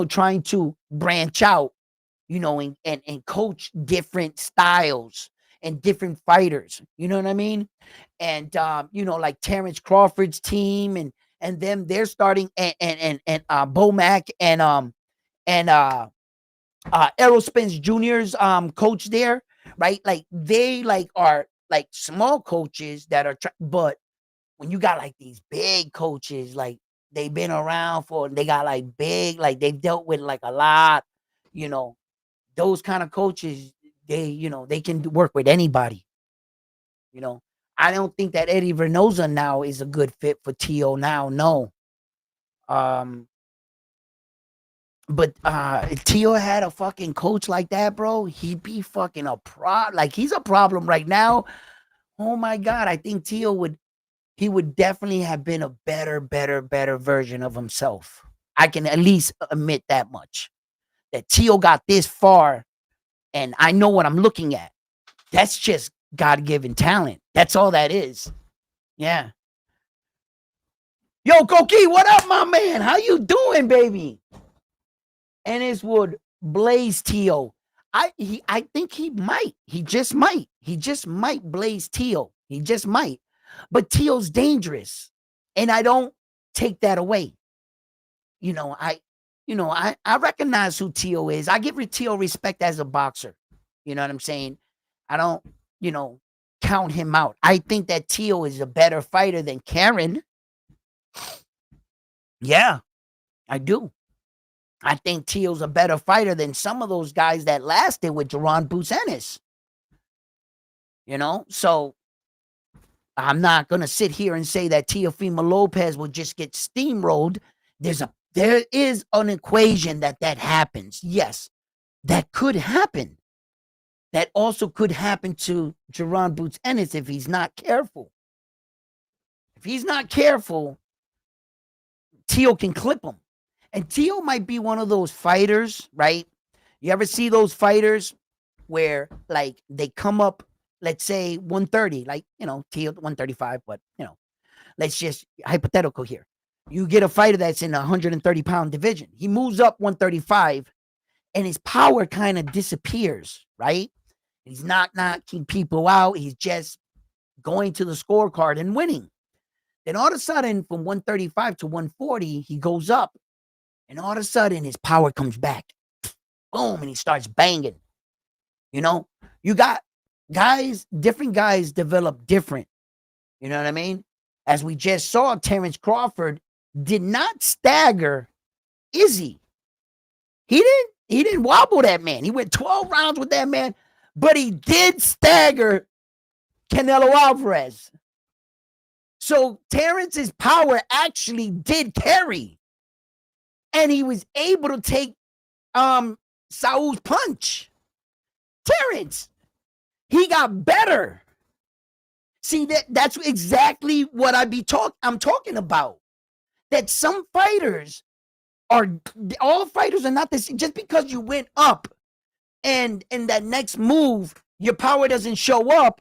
trying to branch out, and coach different styles and different fighters. You know what I mean? And like Terrence Crawford's team, and them, they're starting, and Bomac and Errol Spence Jr.'s coach there, right? Like they are like small coaches that are but when you got like these big coaches, like they've been around they got like big, like they've dealt with like a lot, those kind of coaches, they can work with anybody. I don't think that Eddie Reynoso now is a good fit for Tio now. No. But if Tio had a fucking coach like that, bro, he'd be fucking like he's a problem right now. Oh my God. I think Tio would definitely have been a better version of himself. I can at least admit that much. That Tio got this far, and I know what I'm looking at. That's just God-given talent. That's all that is. Yeah. Yo, Koki, what up, my man? How you doing, baby? Ennis would blaze Tio. I think he might. He just might. He just might blaze Tio. He just might. But Tio's dangerous, and I don't take that away. I recognize who Tio is. I give Tio respect as a boxer. You know what I'm saying? I don't, count him out. I think that Tio is a better fighter than Karen. Yeah, I do. I think Tio's a better fighter than some of those guys that lasted with Jaron Boots Ennis. So I'm not going to sit here and say that Teofimo Lopez will just get steamrolled. There is an equation that happens. Yes, that could happen. That also could happen to Jaron Boots Ennis if he's not careful. If he's not careful, Tio can clip him. And Tio might be one of those fighters, right? You ever see those fighters where like they come up, let's say 130, like Tio 135, but let's just hypothetical here. You get a fighter that's in a 130-pound division. He moves up 135 and his power kind of disappears, right? He's not knocking people out. He's just going to the scorecard and winning. Then all of a sudden, from 135 to 140, he goes up. And all of a sudden, his power comes back. Boom, and he starts banging. You got guys, different guys develop different. You know what I mean? As we just saw, Terrence Crawford did not stagger Izzy. He didn't wobble that man. He went 12 rounds with that man, but he did stagger Canelo Alvarez. So Terrence's power actually did carry. And he was able to take Saul's punch. Terrence, he got better. See, that's exactly what I'm talking about. That some fighters all fighters are not the same. Just because you went up and in that next move, your power doesn't show up.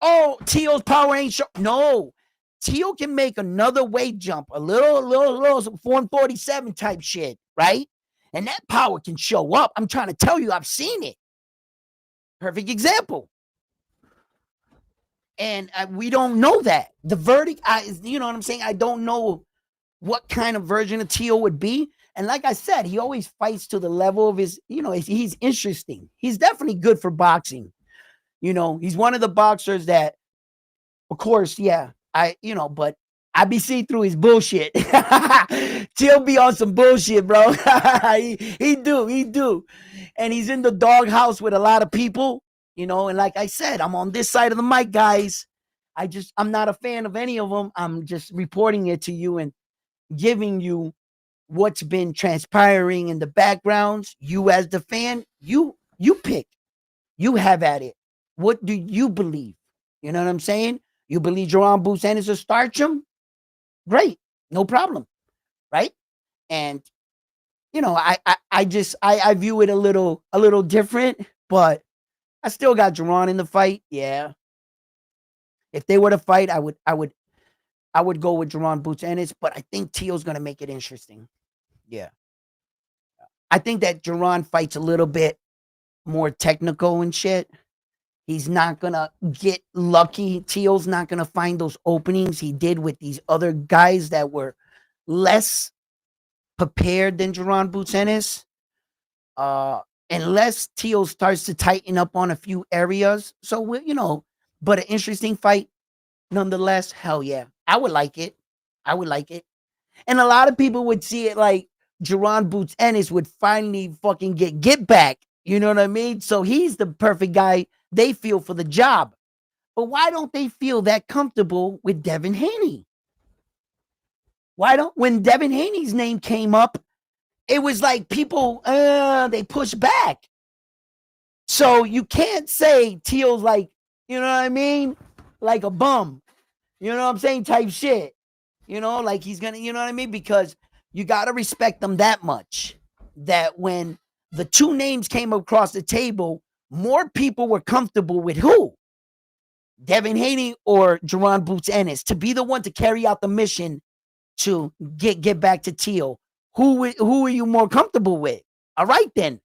Oh, Tio's power ain't show. No. Tio can make another weight jump, a little 147 type shit, right? And that power can show up. I'm trying to tell you, I've seen it. Perfect example. And we don't know that. The verdict, you know what I'm saying? I don't know what kind of version of Tio would be. And like I said, he always fights to the level of his, he's interesting. He's definitely good for boxing. He's one of the boxers that, of course, yeah, but I be seeing through his bullshit. Tio be on some bullshit, bro. he do. And he's in the doghouse with a lot of people, and like I said, I'm on this side of the mic, guys. I'm not a fan of any of them. I'm just reporting it to you and giving you what's been transpiring in the backgrounds. You as the fan, you pick. You have at it. What do you believe? You know what I'm saying? You believe Jaron Boots Ennis will starch him? Great. No problem. Right? And I view it a little different, but I still got Jaron in the fight. Yeah. If they were to fight, I would go with Jaron Boots Ennis, but I think Tio's gonna make it interesting. Yeah. I think that Jaron fights a little bit more technical and shit. He's not gonna get lucky. Tio's not gonna find those openings he did with these other guys that were less prepared than Jaron Boots Ennis. Unless Tio starts to tighten up on a few areas. So but an interesting fight nonetheless. Hell yeah. I would like it. And a lot of people would see it like Jaron Boots Ennis would finally fucking get back. You know what I mean? So he's the perfect guy they feel for the job. But why don't they feel that comfortable with Devin Haney? When Devin Haney's name came up, it was like people, they pushed back. So you can't say Tio's like, you know what I mean? Like a bum. You know what I'm saying? Type shit. Like he's gonna, you know what I mean? Because you gotta respect them that much. That when the two names came across the table, more people were comfortable with who? Devin Haney or Jaron Boots Ennis to be the one to carry out the mission to get back to Tio. Who are you more comfortable with? All right then.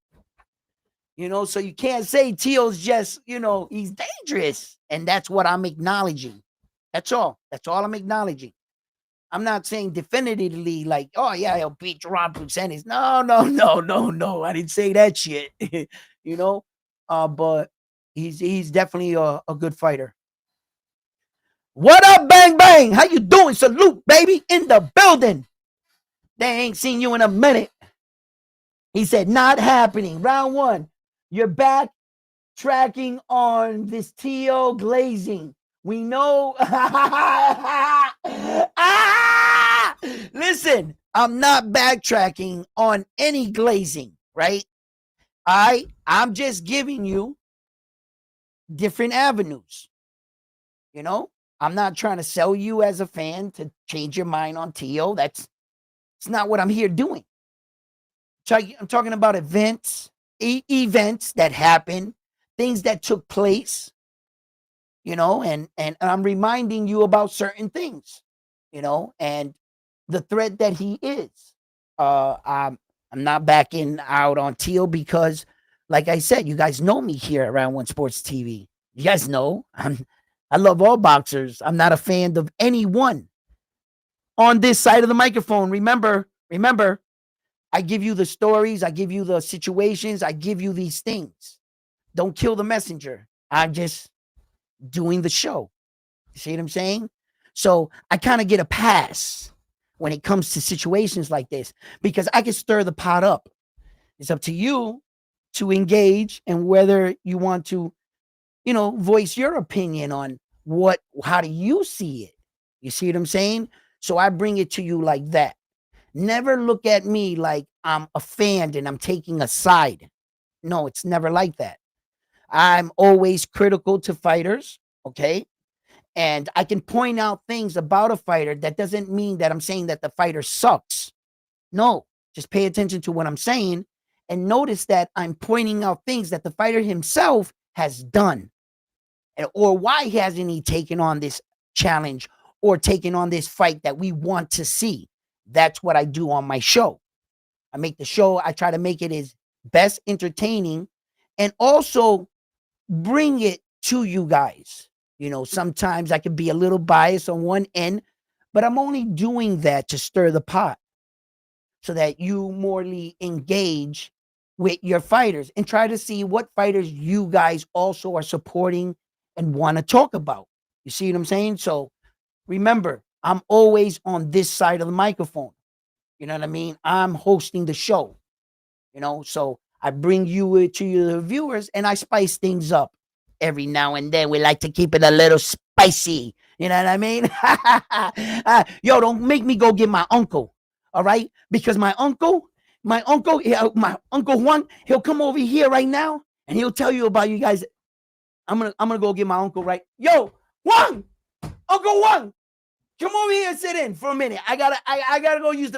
So you can't say Tio's just, he's dangerous. And that's what I'm acknowledging. That's all I'm acknowledging. I'm not saying definitively like, oh yeah, he'll beat Jaron Boots Ennis. No. I didn't say that shit. But he's definitely a good fighter. What up, Bang Bang? How you doing? Salute, baby, in the building. They ain't seen you in a minute. He said, not happening. Round one. You're back tracking on this Tio glazing. We know. Listen, I'm not backtracking on any glazing, right? I'm just giving you different avenues. I'm not trying to sell you as a fan to change your mind on Tio. It's not what I'm here doing. I'm talking about events, events that happen, things that took place, and I'm reminding you about certain things, and the threat that he is. I'm not backing out on Teal because, like I said, you guys know me here at Round One Sports TV. You guys know I love all boxers. I'm not a fan of anyone on this side of the microphone. Remember, I give you the stories, I give you the situations, I give you these things. Don't kill the messenger. I'm just doing the show. You see what I'm saying? So I kind of get a pass when it comes to situations like this because I can stir the pot up. It's up to you to engage and whether you want to, voice your opinion on how do you see it? You see what I'm saying? So I bring it to you like that. Never look at me like I'm a fan and I'm taking a side. No, it's never like that. I'm always critical to fighters, okay? And I can point out things about a fighter. That doesn't mean that I'm saying that the fighter sucks. No, just pay attention to what I'm saying and notice that I'm pointing out things that the fighter himself has done. Or why hasn't he taken on this challenge or taken on this fight that we want to see? That's what I do on my show. I make the show, I try to make it as best entertaining and also bring it to you guys. Sometimes I can be a little biased on one end, but I'm only doing that to stir the pot so that you morally engage with your fighters and try to see what fighters you guys also are supporting and want to talk about. You see what I'm saying? So remember, I'm always on this side of the microphone. You know what I mean? I'm hosting the show, so I bring you to the viewers and I spice things up every now and then. We like to keep it a little spicy. You know what I mean? Yo, don't make me go get my uncle. All right. Because my uncle, my uncle Juan, he'll come over here right now and he'll tell you about you guys. I'm gonna go get my uncle right. Yo, Juan, Uncle Juan, come over here and sit in for a minute. I gotta go use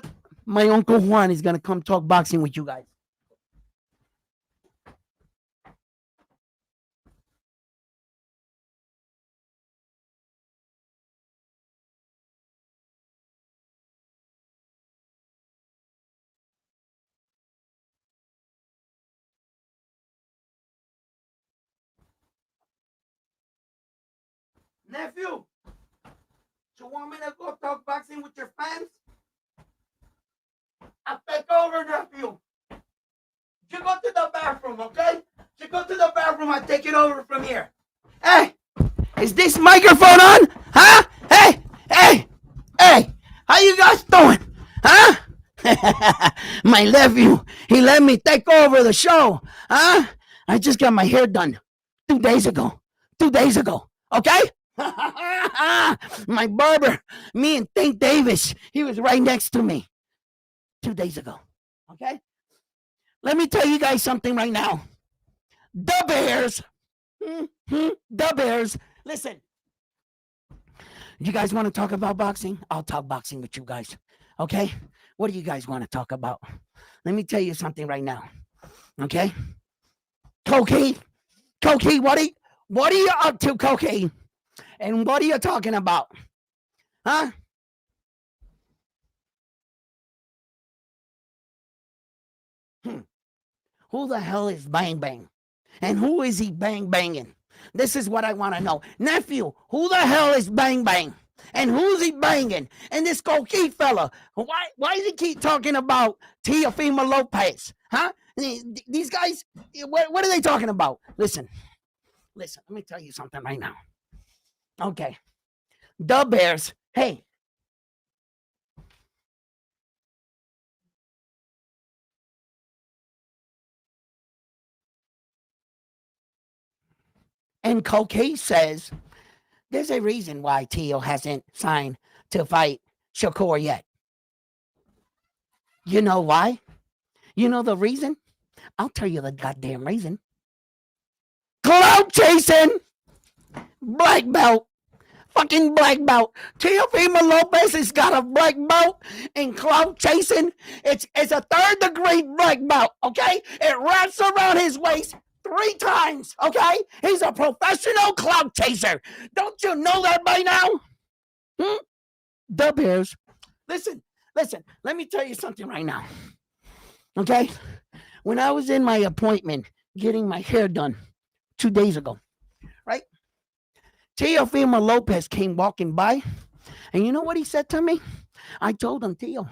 my Uncle Juan is gonna come talk boxing with you guys. Nephew, you want me to go talk boxing with your fans? I'll take over, nephew. You go to the bathroom, okay? You go to the bathroom, I'll take it over from here. Hey, is this microphone on? Huh? Hey, how you guys doing? Huh? My nephew, he let me take over the show. Huh? I just got my hair done 2 days ago. 2 days ago, okay? My barber, me and Tank Davis, he was right next to me 2 days ago, okay? Let me tell you guys something right now. The Bears, the Bears, listen. You guys want to talk about boxing? I'll talk boxing with you guys, okay? What do you guys want to talk about? Let me tell you something right now, okay? Cokie, what are you up to, Cokie? And what are you talking about? Huh? Who the hell is Bang Bang? And who is he bang banging? This is what I want to know. Nephew, who the hell is Bang Bang? And who's he banging? And this Cokie fella, why does he keep talking about Teofimo Lopez? Huh? These guys, what are they talking about? Listen, let me tell you something right now. Okay. The Bears, hey. And Cokie says there's a reason why Teo hasn't signed to fight Shakur yet. You know why? You know the reason? I'll tell you the goddamn reason. Clout chasing, black belt, fucking black belt. Teofimo Lopez has got a black belt in clout chasing. It's a third degree black belt, okay? It wraps around his waist 3 times, okay? He's a professional clout chaser. Don't you know that by now? The Bears. Listen, let me tell you something right now, okay? When I was in my appointment getting my hair done 2 days ago, right? Teofimo Lopez came walking by, and you know what he said to me? I told him, Teo,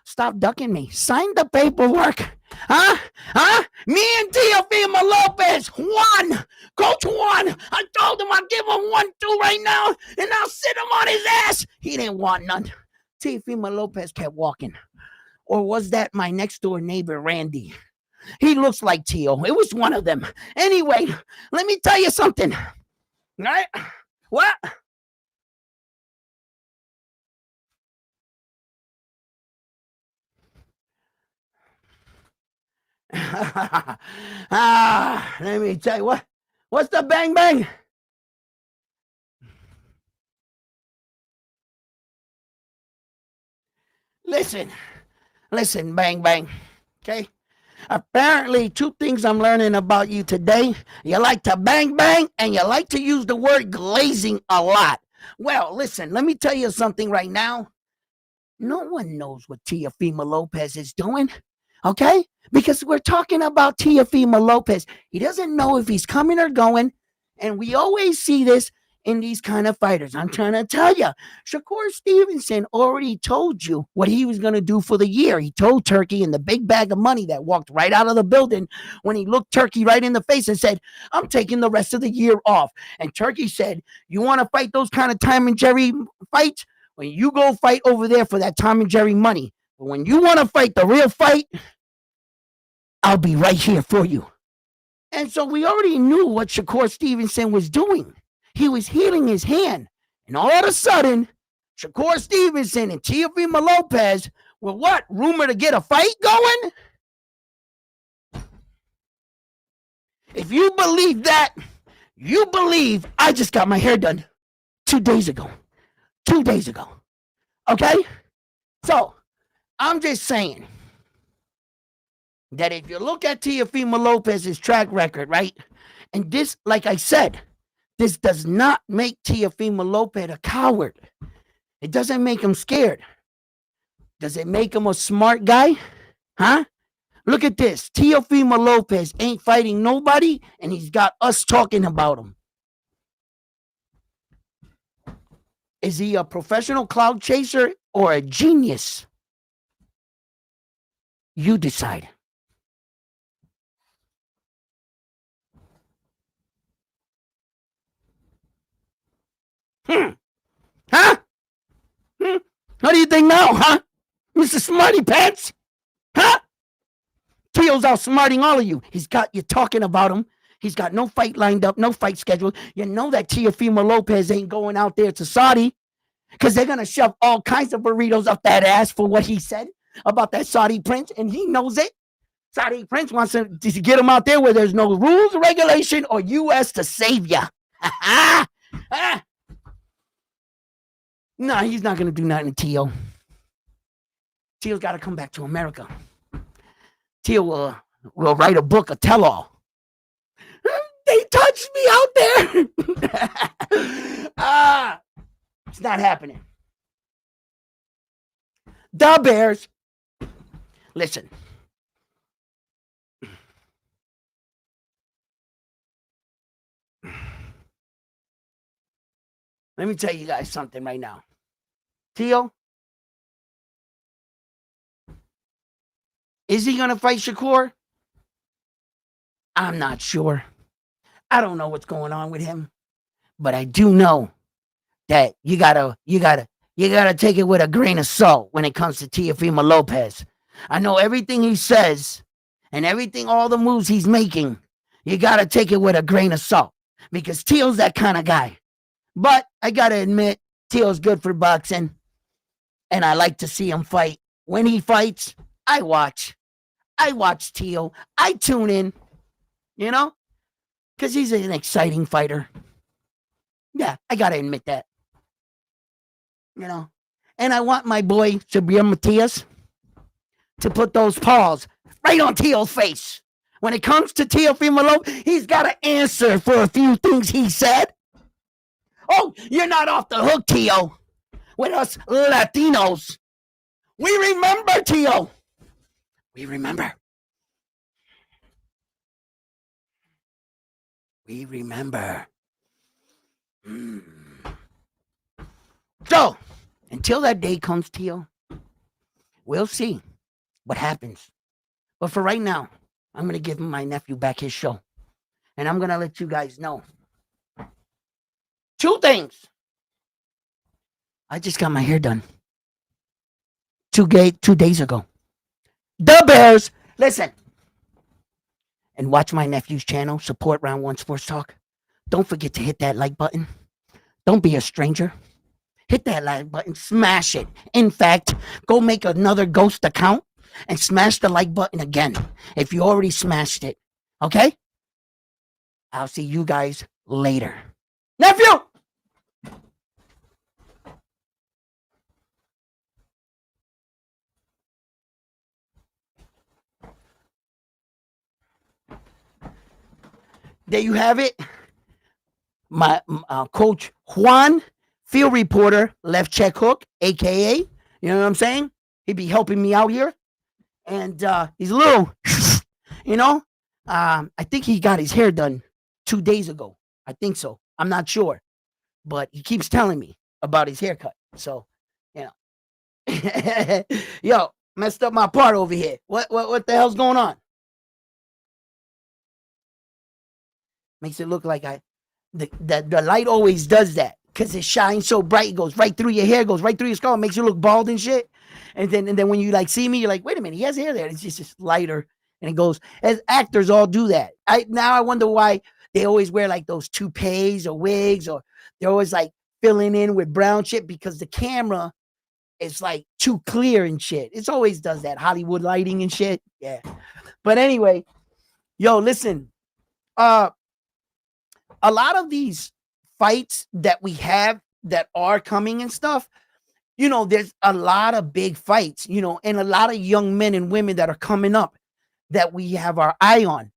stop ducking me. Sign the paperwork. Huh? Me and Teofimo Lopez won. Coach won. I told him I'll give him 1-2 right now, and I'll sit him on his ass. He didn't want none. Teofimo Lopez kept walking. Or was that my next door neighbor, Randy? He looks like Teo. It was one of them. Anyway, let me tell you something. Right? What? Let me tell you what. What's the bang bang? Listen, bang bang. Okay. Apparently, 2 things I'm learning about you today. You like to bang bang, and you like to use the word glazing a lot. Well, listen, let me tell you something right now. No one knows what Teofimo Lopez is doing, okay? Because we're talking about Teofimo Lopez. He doesn't know if he's coming or going, and we always see this in these kind of fighters. I'm trying to tell you, Shakur Stevenson already told you what he was going to do for the year. He told Turkey in the big bag of money that walked right out of the building when he looked Turkey right in the face and said, I'm taking the rest of the year off. And Turkey said, you want to fight those kind of Tom and Jerry fights? When you go fight over there for that Tom and Jerry money. But when you want to fight the real fight, I'll be right here for you. And so we already knew what Shakur Stevenson was doing. He was healing his hand. And all of a sudden, Shakur Stevenson and Teofimo Lopez were what? Rumored to get a fight going? If you believe that, you believe I just got my hair done 2 days ago. 2 days ago. Okay? So, I'm just saying that if you look at Teofimo Lopez's track record, right? And this, like I said, this does not make Teofimo Lopez a coward. It doesn't make him scared. Does it make him a smart guy? Huh? Look at this. Teofimo Lopez ain't fighting nobody, and he's got us talking about him. Is he a professional cloud chaser or a genius? You decide. Huh? What do you think now, huh? Mr. Smarty Pants? Huh? Teo's outsmarting all of you. He's got you talking about him. He's got no fight lined up, no fight scheduled. You know that Teofimo Lopez ain't going out there to Saudi because they're going to shove all kinds of burritos up that ass for what he said about that Saudi prince, and he knows it. Saudi prince wants to get him out there where there's no rules, regulation, or U.S. to save you. No, he's not going to do nothing to Teo. Teo's got to come back to America. Teo will write a book, a tell-all. They touched me out there. It's not happening. The Bears. Listen. Let me tell you guys something right now. Teo, is he going to fight Shakur? I'm not sure. I don't know what's going on with him, but I do know that you gotta take it with a grain of salt when it comes to Teofimo Lopez. I know everything he says and everything, all the moves he's making, you gotta take it with a grain of salt because Teo's that kind of guy. But I gotta admit, Teo's good for boxing, and I like to see him fight. When he fights, I watch Teo. I tune in, you know, because he's an exciting fighter. Yeah, I gotta admit that. you know. And I want my boy Sabir Matias to put those paws right on Teal's face. When it comes to Teofimo, he's got to answer for a few things he said. Oh, you're not off the hook, Teo. With us Latinos, we remember, Teo. We remember. We remember. So, until that day comes, Teo, we'll see what happens. But for right now, I'm going to give my nephew back his show. And I'm going to let you guys know two things. I just got my hair done 2 days ago. The Bears, listen, and watch my nephew's channel, support Round One Sports Talk. Don't forget to hit that like button. Don't be a stranger. Hit that like button, smash it. In fact, go make another ghost account and smash the like button again if you already smashed it. Okay? I'll see you guys later. Nephew! There you have it. My coach Juan, field reporter, left check hook, aka, you know what I'm saying? He'd be helping me out here. And he's a little, you know, I think he got his hair done 2 days ago. I think so. I'm not sure. But he keeps telling me about his haircut. So, you know. Yo, messed up my part over here. What the hell's going on? Makes it look like the light always does that because it shines so bright. It goes right through your hair, goes right through your skull, makes you look bald and shit. And then when you like see me, you're like, wait a minute, he has hair there. It's just lighter, and it goes. As actors all do that. I wonder why they always wear like those toupees or wigs, or they're always like filling in with brown shit because the camera is like too clear and shit. It's always does that Hollywood lighting and shit. Yeah. But anyway, yo, listen. A lot of these fights that we have that are coming and stuff, you know, there's a lot of big fights, you know, and a lot of young men and women that are coming up that we have our eye on.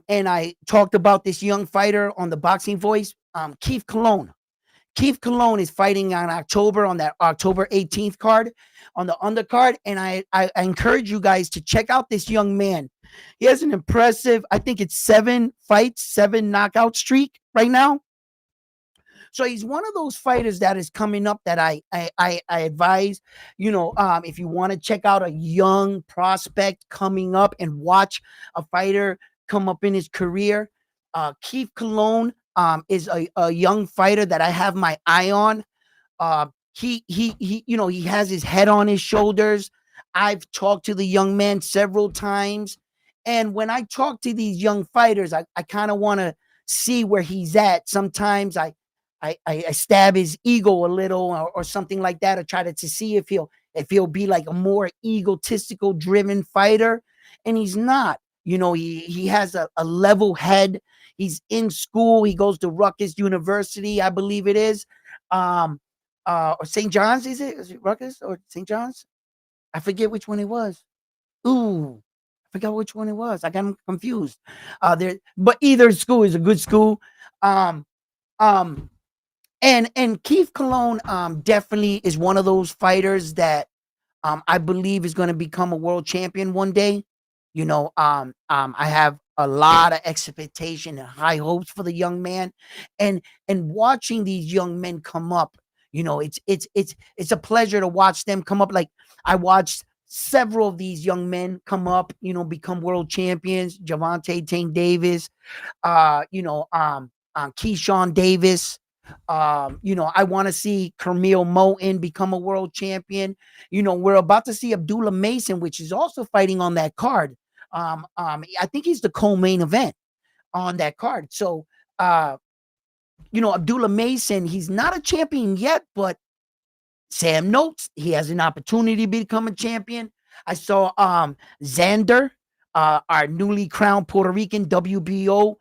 And I talked about this young fighter on the Boxing Voice, Keith Colon. Keith Colon is fighting on that October 18th card on the undercard. And I encourage you guys to check out this young man. He has an impressive, I think it's 7 fights, 7 knockout streak right now. So he's one of those fighters that is coming up that I advise, you know, if you want to check out a young prospect coming up and watch a fighter come up in his career, Keith Colon is a young fighter that I have my eye on. He, you know, he has his head on his shoulders. I've talked to the young man several times. And when I talk to these young fighters, I kind of want to see where he's at. Sometimes I stab his ego a little or something like that, or try to see if he'll be like a more egotistical driven fighter. And he's not. You know, he has a level head. He's in school. He goes to Rutgers University, I believe it is. Or St. John's, is it? Is it Rutgers or St. John's? I forget which one it was. Ooh, I forgot which one it was. I got him confused. But either school is a good school. And Keith Colon definitely is one of those fighters that I believe is going to become a world champion one day. You know, I have a lot of expectation and high hopes for the young man, and watching these young men come up. You know, it's a pleasure to watch them come up. Like I watched several of these young men come up, you know, become world champions. Gervonta Tank Davis, Keyshawn Davis. You know, I want to see Camille Moten become a world champion. You know, we're about to see Abdullah Mason, which is also fighting on that card. I think he's the co-main event on that card. So, you know, Abdullah Mason, he's not a champion yet, but Sam notes he has an opportunity to become a champion. I saw Xander, our newly crowned Puerto Rican WBO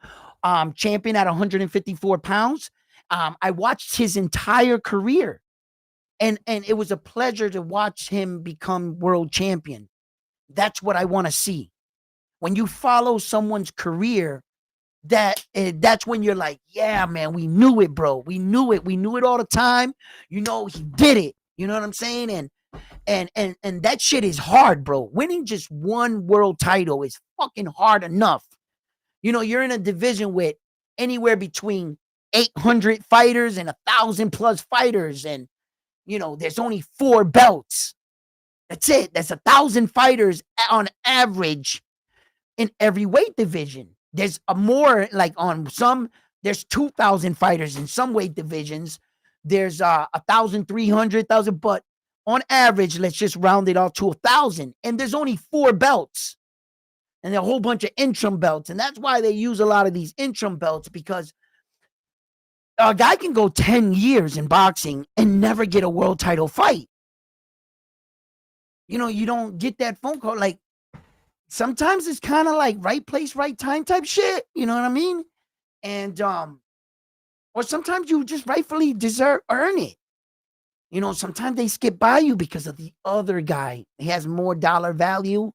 champion at 154 pounds. I watched his entire career, And it was a pleasure to watch him become world champion. That's what I want to see. When you follow someone's career, that's when you're like, yeah, man, we knew it, bro. We knew it. We knew it all the time. You know, he did it. You know what I'm saying? And that shit is hard, bro. Winning just one world title is fucking hard enough. You know, you're in a division with anywhere between 800 fighters and 1,000 plus fighters, and you know, there's only 4 belts. That's it. That's 1,000 fighters on average in every weight division. There's a more, like on some, there's 2,000 fighters in some weight divisions. There's 1,300, but on average, let's just round it off to 1,000. And there's only 4 belts and a whole bunch of interim belts. And that's why they use a lot of these interim belts, because a guy can go 10 years in boxing and never get a world title fight. You know, you don't get that phone call. Like, sometimes it's kind of like right place, right time type shit. You know what I mean? And, or sometimes you just rightfully earn it. You know, sometimes they skip by you because of the other guy. He has more dollar value.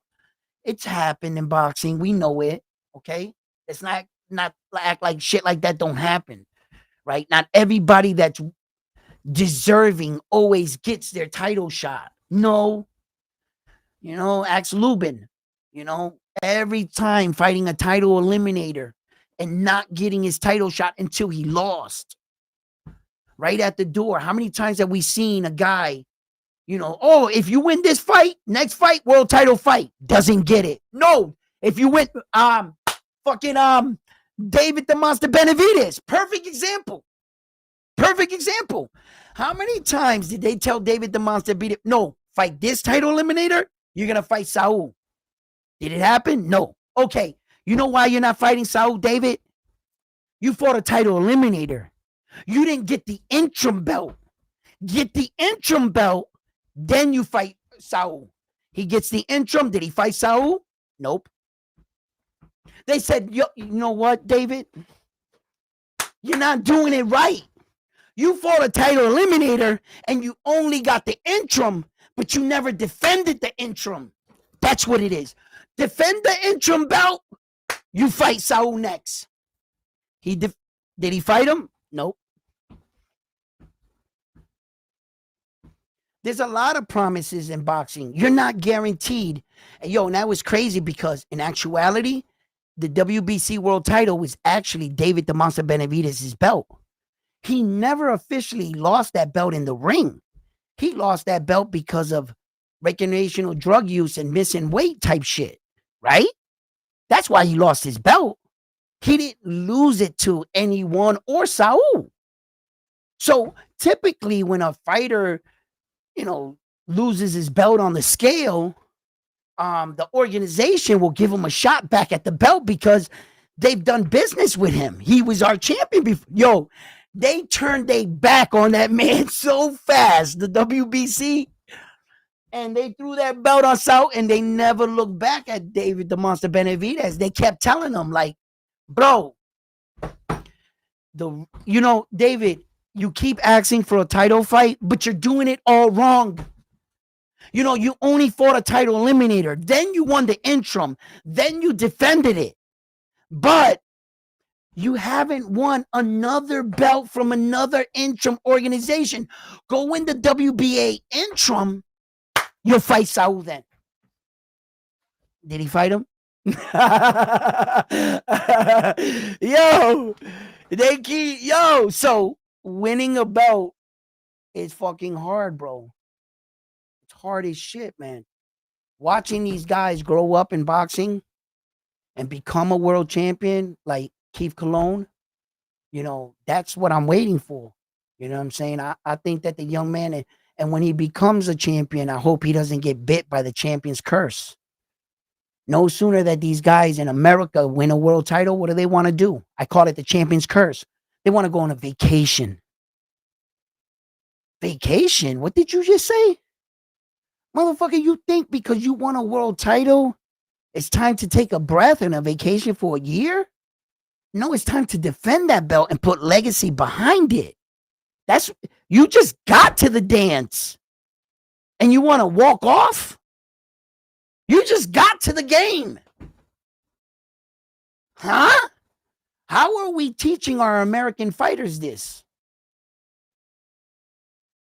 It's happened in boxing. We know it. Okay. It's not act like shit like that don't happen. Right? Not everybody that's deserving always gets their title shot. No. You know, ask Lubin. You know, every time fighting a title eliminator and not getting his title shot until he lost. Right at the door. How many times have we seen a guy, you know, oh, if you win this fight, next fight, world title fight, doesn't get it. No. If you win, David the Monster Benavidez, perfect example. Perfect example. How many times did they tell David the Monster Benavidez, no, fight this title eliminator, you're going to fight Saul? Did it happen? No. Okay. You know why you're not fighting Saul, David? You fought a title eliminator. You didn't get the interim belt. Get the interim belt, then you fight Saul. He gets the interim. Did he fight Saul? Nope. They said, you know what, David? You're not doing it right. You fought a title eliminator and you only got the interim, but you never defended the interim. That's what it is. Defend the interim belt, you fight Saul next. Did he fight him? Nope. There's a lot of promises in boxing. You're not guaranteed. And that was crazy because in actuality, the WBC world title was actually David the Monster Benavidez' belt. He never officially lost that belt in the ring. He lost that belt because of recreational drug use and missing weight type shit, right? That's why he lost his belt. He didn't lose it to anyone or Saul. So typically when a fighter, loses his belt on the scale, the organization will give him a shot back at the belt because they've done business with him. He was our champion before. They turned their back on that man so fast, the WBC, and they threw that belt on Saul, and they never looked back at David the Monster Benavidez. They kept telling him, like, bro, David, you keep asking for a title fight, but you're doing it all wrong. You only fought a title eliminator. Then you won the interim. Then you defended it. But you haven't won another belt from another interim organization. Go win the WBA interim. You'll fight Saul then. Did he fight him? So winning a belt is fucking hard, bro. It's hard as shit, man. Watching these guys grow up in boxing and become a world champion like Keith Colon, that's what I'm waiting for. You know what I'm saying? I think that the young man, and when he becomes a champion, I hope he doesn't get bit by the champion's curse. No sooner that these guys in America win a world title, what do they want to do? I call it the champion's curse. They want to go on a vacation. Vacation? What did you just say? Motherfucker, you think because you won a world title, it's time to take a breath and a vacation for a year? No, it's time to defend that belt and put legacy behind it. That's you just got to the dance and you want to walk off? You just got to the game. Huh? How are we teaching our American fighters this?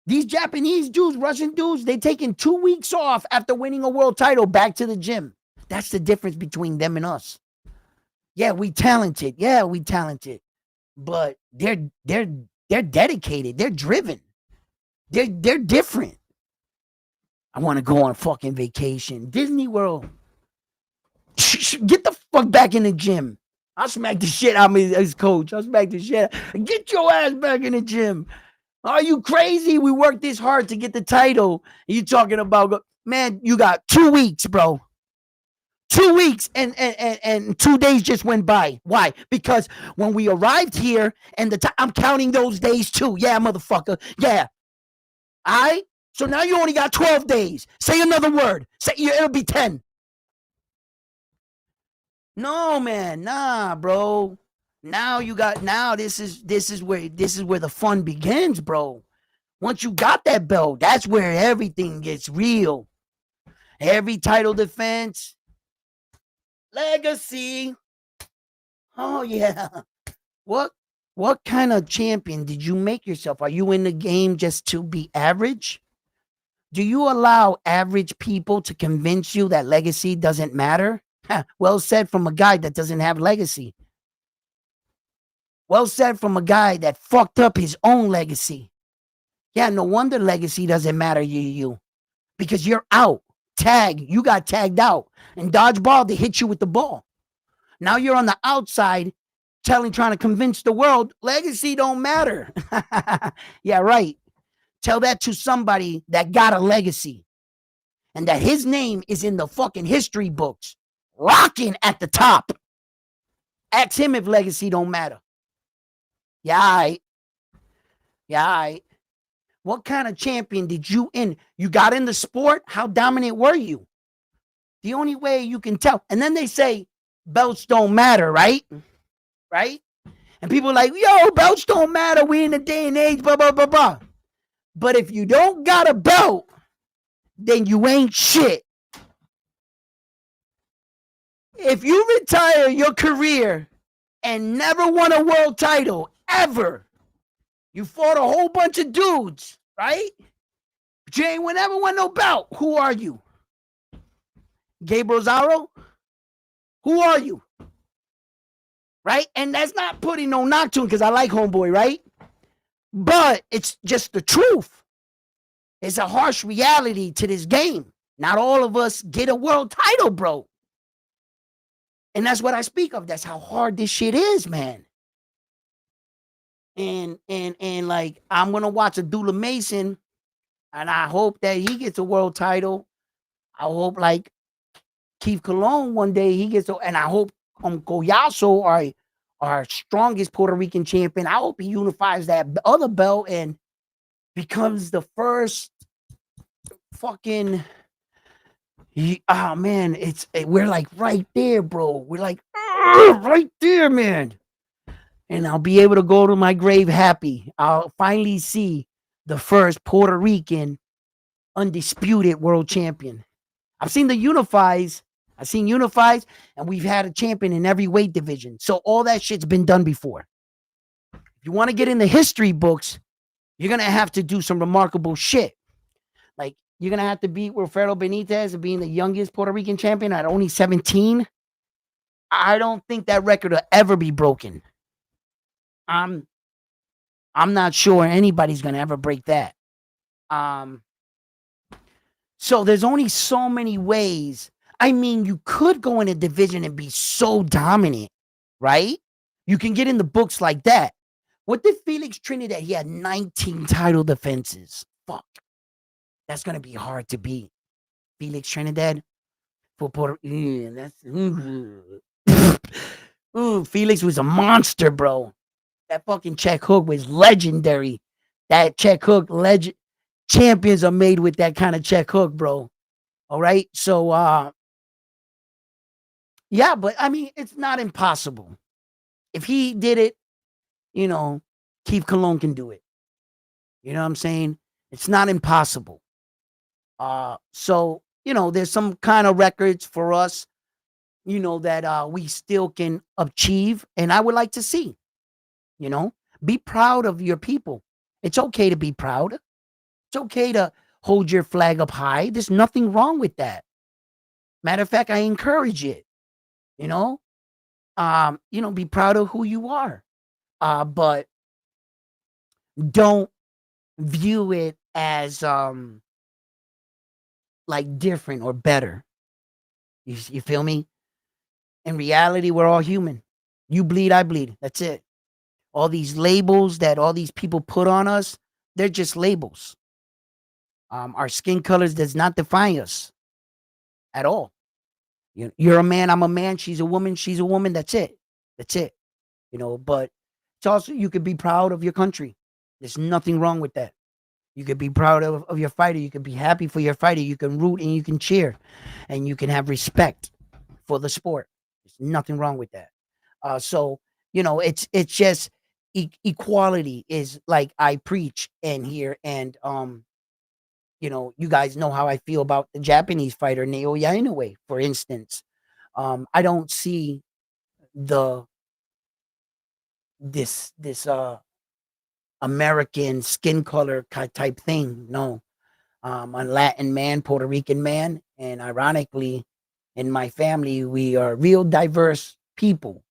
These Japanese dudes, Russian dudes, they taking 2 weeks off after winning a world title back to the gym. That's the difference between them and us. Yeah, we talented. Yeah, we talented. But they're dedicated. They're driven. They're different. I want to go on fucking vacation. Disney World. Get the fuck back in the gym. I'll smack the shit out of his coach. I'll smack the shit out. Get your ass back in the gym. Are you crazy? We worked this hard to get the title. You talking about, man, you got 2 weeks, bro. 2 weeks and 2 days just went by. Why? Because when we arrived here and I'm counting those days too. Yeah, motherfucker. Yeah. All right? So now you only got 12 days. Say another word. Say it'll be 10. No, man. Nah, bro. Now this is where the fun begins, bro. Once you got that belt, that's where everything gets real. Every title defense, legacy. Oh yeah. What kind of champion did you make yourself? Are you in the game just to be average? Do you allow average people to convince you that legacy doesn't matter? Well said from a guy that doesn't have legacy. Well said from a guy that fucked up his own legacy. Yeah, no wonder legacy doesn't matter to you. Because you're out. You got tagged out. And dodgeball, they hit you with the ball. Now you're on the outside trying to convince the world legacy don't matter. Yeah, right. Tell that to somebody that got a legacy and that his name is in the fucking history books, rocking at the top. Ask him if legacy don't matter. Yeah, all right. Yeah, all right. What kind of champion did you in? You got in the sport? How dominant were you? The only way you can tell. And then they say belts don't matter, right? Right? And people are like, yo, belts don't matter. We in the day and age, blah, blah, blah, blah. But if you don't got a belt, then you ain't shit. If you retire your career and never won a world title, ever, you fought a whole bunch of dudes, right? But you ain't never won no belt. Who are you? Gabe Rosaro? Who are you? Right? And that's not putting no knock to him because I like Homeboy, right? But it's just the truth. It's a harsh reality to this game. Not all of us get a world title, bro. And that's what I speak of. That's how hard this shit is, man. And like, I'm gonna watch Abdullah Mason, and I hope that he gets a world title. I hope like Keith Colon one day he gets, and I hope Collazo, our strongest Puerto Rican champion, I hope he unifies that other belt and becomes the first fucking. Oh man, we're like right there, bro. We're like right there, man. And I'll be able to go to my grave happy. I'll finally see the first Puerto Rican undisputed world champion. I've seen the unifies. I've seen unifies, and we've had a champion in every weight division. So all that shit's been done before. If you want to get in the history books, you're going to have to do some remarkable shit. Like, you're going to have to beat Rafael Benitez being the youngest Puerto Rican champion at only 17. I don't think that record will ever be broken. I'm not sure anybody's going to ever break that. So there's only so many ways. I mean, you could go in a division and be so dominant, right? You can get in the books like that. What did Felix Trinidad? He had 19 title defenses. Fuck. That's going to be hard to beat. Felix Trinidad for Puerto Rico. Felix was a monster, bro. That fucking check hook was legendary. That check hook, champions are made with that kind of check hook, bro. All right. So, yeah, but I mean, it's not impossible. If he did it, Keith Colon can do it. You know what I'm saying? It's not impossible. So, there's some kind of records for us, that we still can achieve. And I would like to see, you know, be proud of your people. It's okay to be proud. It's okay to hold your flag up high. There's nothing wrong with that. Matter of fact, I encourage it, you know. Be proud of who you are. But don't view it as like different or better. You feel me? In reality, we're all human. You bleed, I bleed. That's it. All these labels that all these people put on us, they're just labels. Our skin colors does not define us at all. You're a man, I'm a man, she's a woman. That's it. That's it. But it's also, you could be proud of your country. There's nothing wrong with that. You could be proud of your fighter. You could be happy for your fighter. You can root and you can cheer and you can have respect for the sport. There's nothing wrong with that. So it's just equality is like I preach in here, and you guys know how I feel about the Japanese fighter Naoya Inoue, for instance. I don't see the this American skin color type thing. No, a Latin man, Puerto Rican man, and ironically, in my family, we are real diverse people.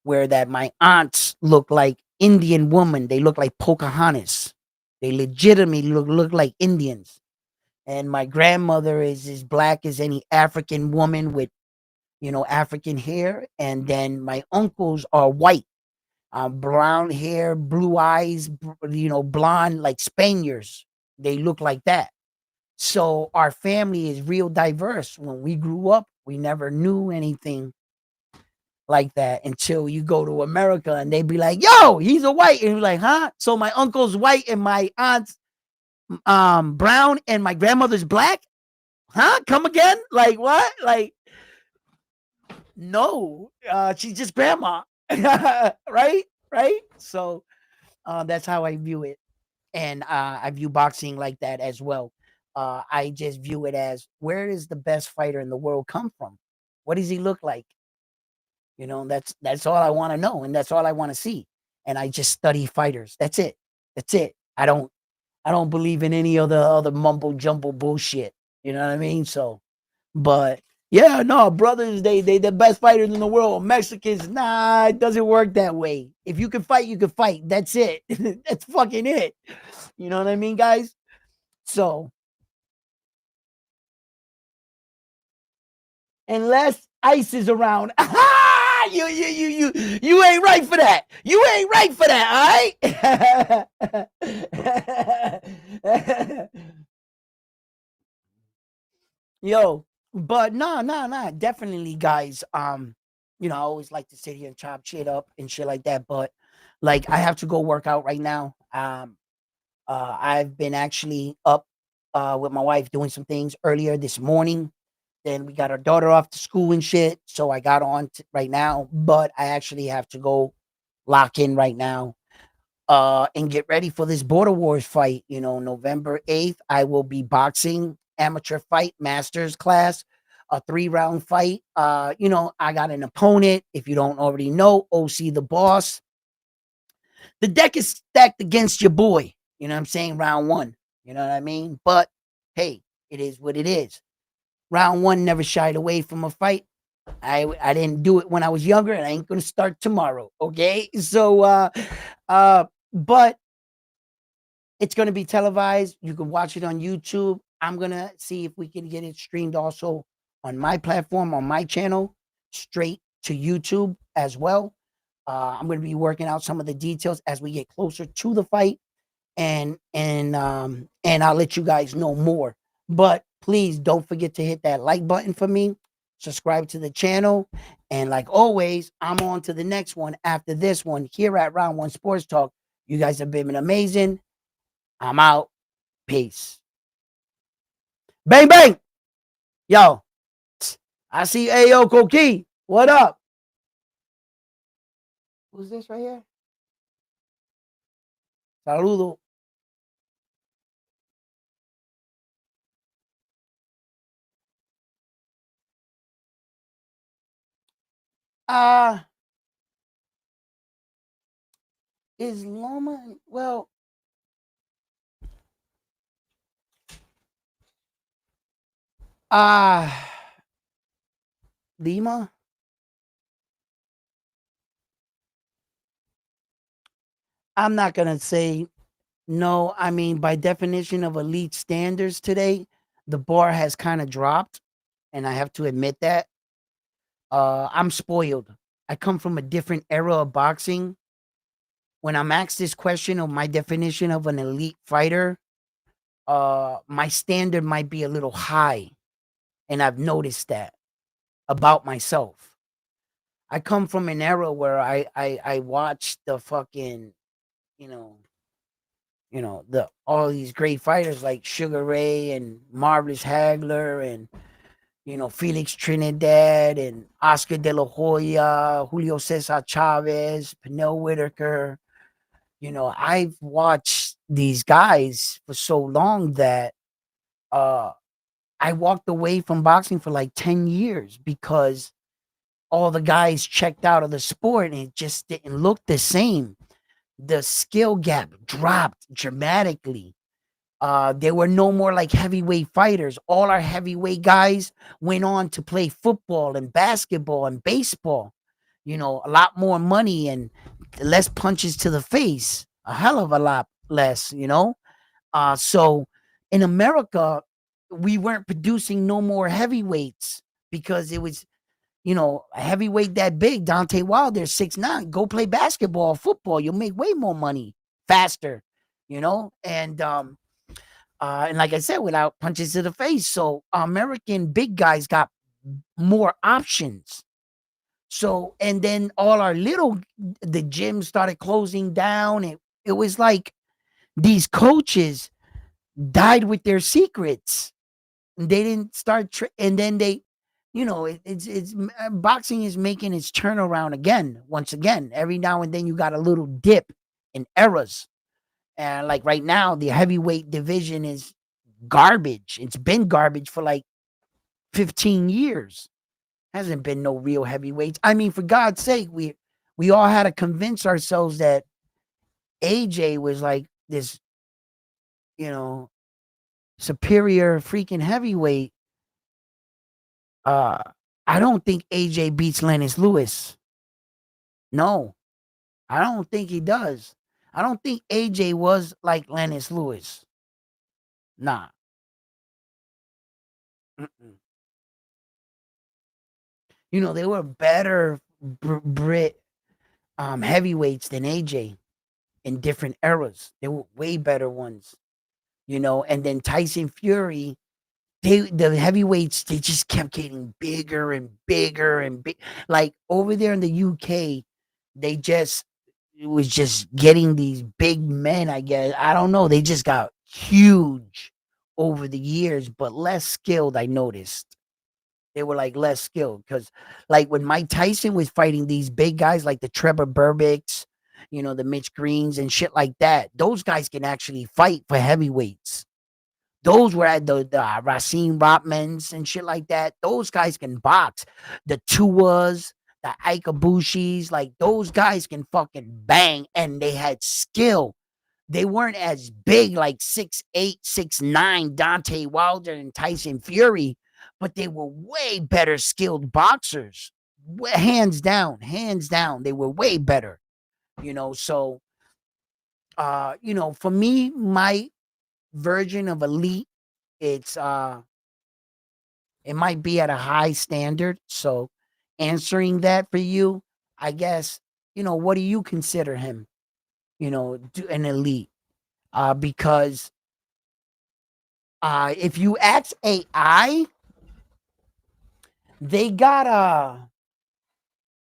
Where that my aunts look like Indian woman, they look like Pocahontas. They legitimately look like Indians. And my grandmother is as black as any African woman with African hair. And then my uncles are white, brown hair, blue eyes, blonde like Spaniards. They look like that. So our family is real diverse. When we grew up, we never knew anything like that until you go to America and they be like, "Yo, he's a white," and you're like, "Huh?" So my uncle's white and my aunt's brown and my grandmother's black. Huh? Come again? Like what? Like no, she's just grandma, right? Right? So that's how I view it, and I view boxing like that as well. I just view it as, where does the best fighter in the world come from? What does he look like? That's all I want to know, and that's all I want to see. And I just study fighters. That's it. That's it. I don't believe in any other mumble jumble bullshit. You know what I mean? So, but yeah, no, brothers, they the best fighters in the world. Mexicans, nah, it doesn't work that way. If you can fight, you can fight. That's it. That's fucking it. You know what I mean, guys? So, unless ICE is around. You ain't right for that. You ain't right for that, all right? Yo, but no, no, no, definitely, guys. I always like to sit here and chop shit up and shit like that, but like I have to go work out right now. I've been actually up with my wife doing some things earlier this morning. Then we got our daughter off to school and shit. So I got on right now, but I actually have to go lock in right now and get ready for this Border Wars fight. November 8th, I will be boxing amateur fight masters class, a 3-round fight. I got an opponent. If you don't already know, OC the boss. The deck is stacked against your boy. You know what I'm saying? Round one. You know what I mean? But hey, it is what it is. Round one, never shied away from a fight. I didn't do it when I was younger, and I ain't gonna start tomorrow. Okay, so but it's gonna be televised. You can watch it on YouTube. I'm gonna see if we can get it streamed also on my platform, on my channel, straight to YouTube as well. I'm gonna be working out some of the details as we get closer to the fight, and I'll let you guys know more. But please don't forget to hit that like button for me, subscribe to the channel, and like always, I'm on to the next one after this one here at Round One Sports Talk. You guys have been amazing. I'm out. Peace. Bang bang. Yo, I see Ayo Koki. What up? Who's this right here? Saludo. Uh is Loma well uh Lima? I'm not gonna say no. I mean, by definition of elite standards today, the bar has kind of dropped, and I have to admit that. I'm spoiled. I come from a different era of boxing. When I'm asked this question of my definition of an elite fighter, my standard might be a little high, and I've noticed that about myself. I come from an era where I watched the fucking, you know, the all these great fighters like Sugar Ray and Marvelous Hagler and Felix Trinidad and Oscar De La Hoya, Julio Cesar Chavez, Pernell Whitaker. I've watched these guys for so long that uh I walked away from boxing for like 10 years because all the guys checked out of the sport and it just didn't look the same. The skill gap dropped dramatically. There were no more like heavyweight fighters. All our heavyweight guys went on to play football and basketball and baseball. A lot more money and less punches to the face. A hell of a lot less. So in America, we weren't producing no more heavyweights because it was, a heavyweight that big, Dante Wilder, 6'9". Go play basketball, football. You'll make way more money faster, and like I said, without punches to the face. So American big guys got more options. So, and then all our the gyms started closing down. It was like these coaches died with their secrets. They didn't start, and then boxing is making its turnaround again. Once again, every now and then you got a little dip in eras. And like right now, the heavyweight division is garbage. It's been garbage for like 15 years. Hasn't been no real heavyweights. I mean, for God's sake, we all had to convince ourselves that AJ was like this, you know, superior freaking heavyweight. Uh, I don't think AJ beats Lennox Lewis. No, I don't think he does. I don't think AJ was like Lennox Lewis. Nah. Mm-mm. They were better Brit heavyweights than AJ in different eras. They were way better ones, and then Tyson Fury, the heavyweights, they just kept getting bigger and bigger and big. Like over there in the UK, they just it was just getting these big men, I guess. I don't know. They just got huge over the years, but less skilled, I noticed. They were like less skilled because, like, when Mike Tyson was fighting these big guys like the Trevor Burbicks, the Mitch Greens and shit like that, those guys can actually fight for heavyweights. Those were at the Racine Rotmans and shit like that. Those guys can box. The Tuas, the Ikabushis, like those guys can fucking bang and they had skill. They weren't as big like 6'8", 6'9", Dante Wilder and Tyson Fury, but they were way better skilled boxers. Hands down, hands down. They were way better, so for me, my version of elite, it's it might be at a high standard. So answering that for you, I guess, what do you consider him, an elite? Because if you ask AI, they got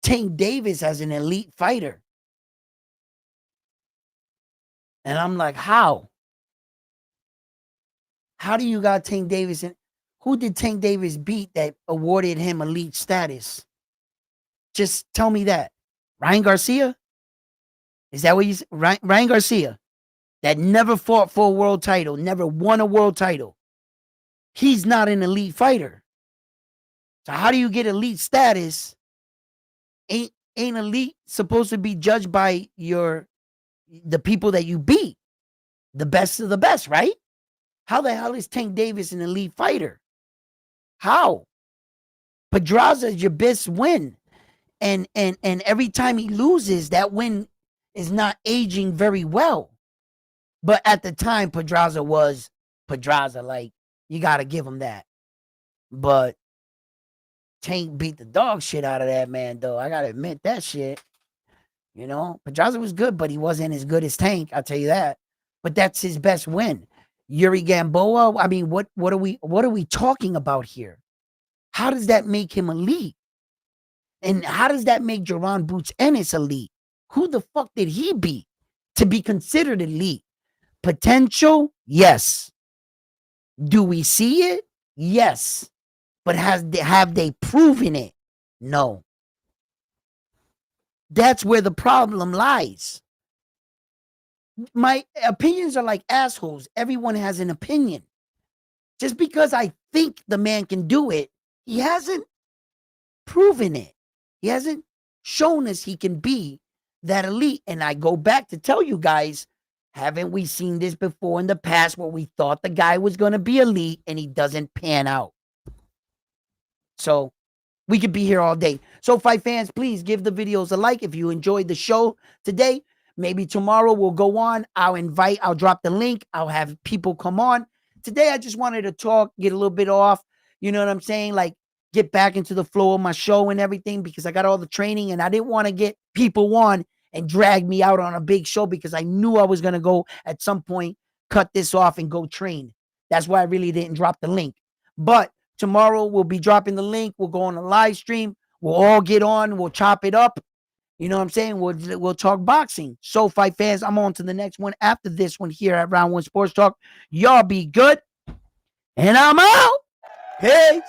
Tank Davis as an elite fighter. And I'm like, how? How do you got Tank Davis? And who did Tank Davis beat that awarded him elite status? Just tell me that. Ryan Garcia? Is that what you said? Ryan Garcia, that never fought for a world title, never won a world title. He's not an elite fighter. So how do you get elite status Ain't elite supposed to be judged by the people that you beat, the best of the best, right? How the hell is Tank Davis an elite fighter? How? Pedraza is your best win, and every time he loses, that win is not aging very well. But at the time, Pedraza was Pedraza. Like, you got to give him that. But Tank beat the dog shit out of that man, though. I got to admit that shit. You know, Pedraza was good, but he wasn't as good as Tank. I'll tell you that. But that's his best win. Yuri Gamboa. I mean, what are we talking about here? How does that make him elite? And how does that make Jaron Boots Ennis elite? Who the fuck did he beat to be considered elite? Potential? Yes. Do we see it? Yes. But have they proven it? No. That's where the problem lies. My opinions are like assholes. Everyone has an opinion. Just because I think the man can do it, he hasn't proven it. He hasn't shown us he can be that elite. And I go back to tell you guys, haven't we seen this before in the past where we thought the guy was going to be elite and he doesn't pan out? So we could be here all day. So fight fans, please give the videos a like if you enjoyed the show today. Maybe tomorrow we'll go on. I'll drop the link. I'll have people come on. Today I just wanted to talk, get a little bit off. You know what I'm saying? Like, get back into the flow of my show and everything, because I got all the training and I didn't want to get people on and drag me out on a big show, because I knew I was going to go at some point, cut this off and go train. That's why I really didn't drop the link. But tomorrow we'll be dropping the link. We'll go on a live stream. We'll all get on. We'll chop it up. You know what I'm saying? We'll talk boxing. So fight fans, I'm on to the next one after this one here at Round One Sports Talk. Y'all be good. And I'm out. Peace.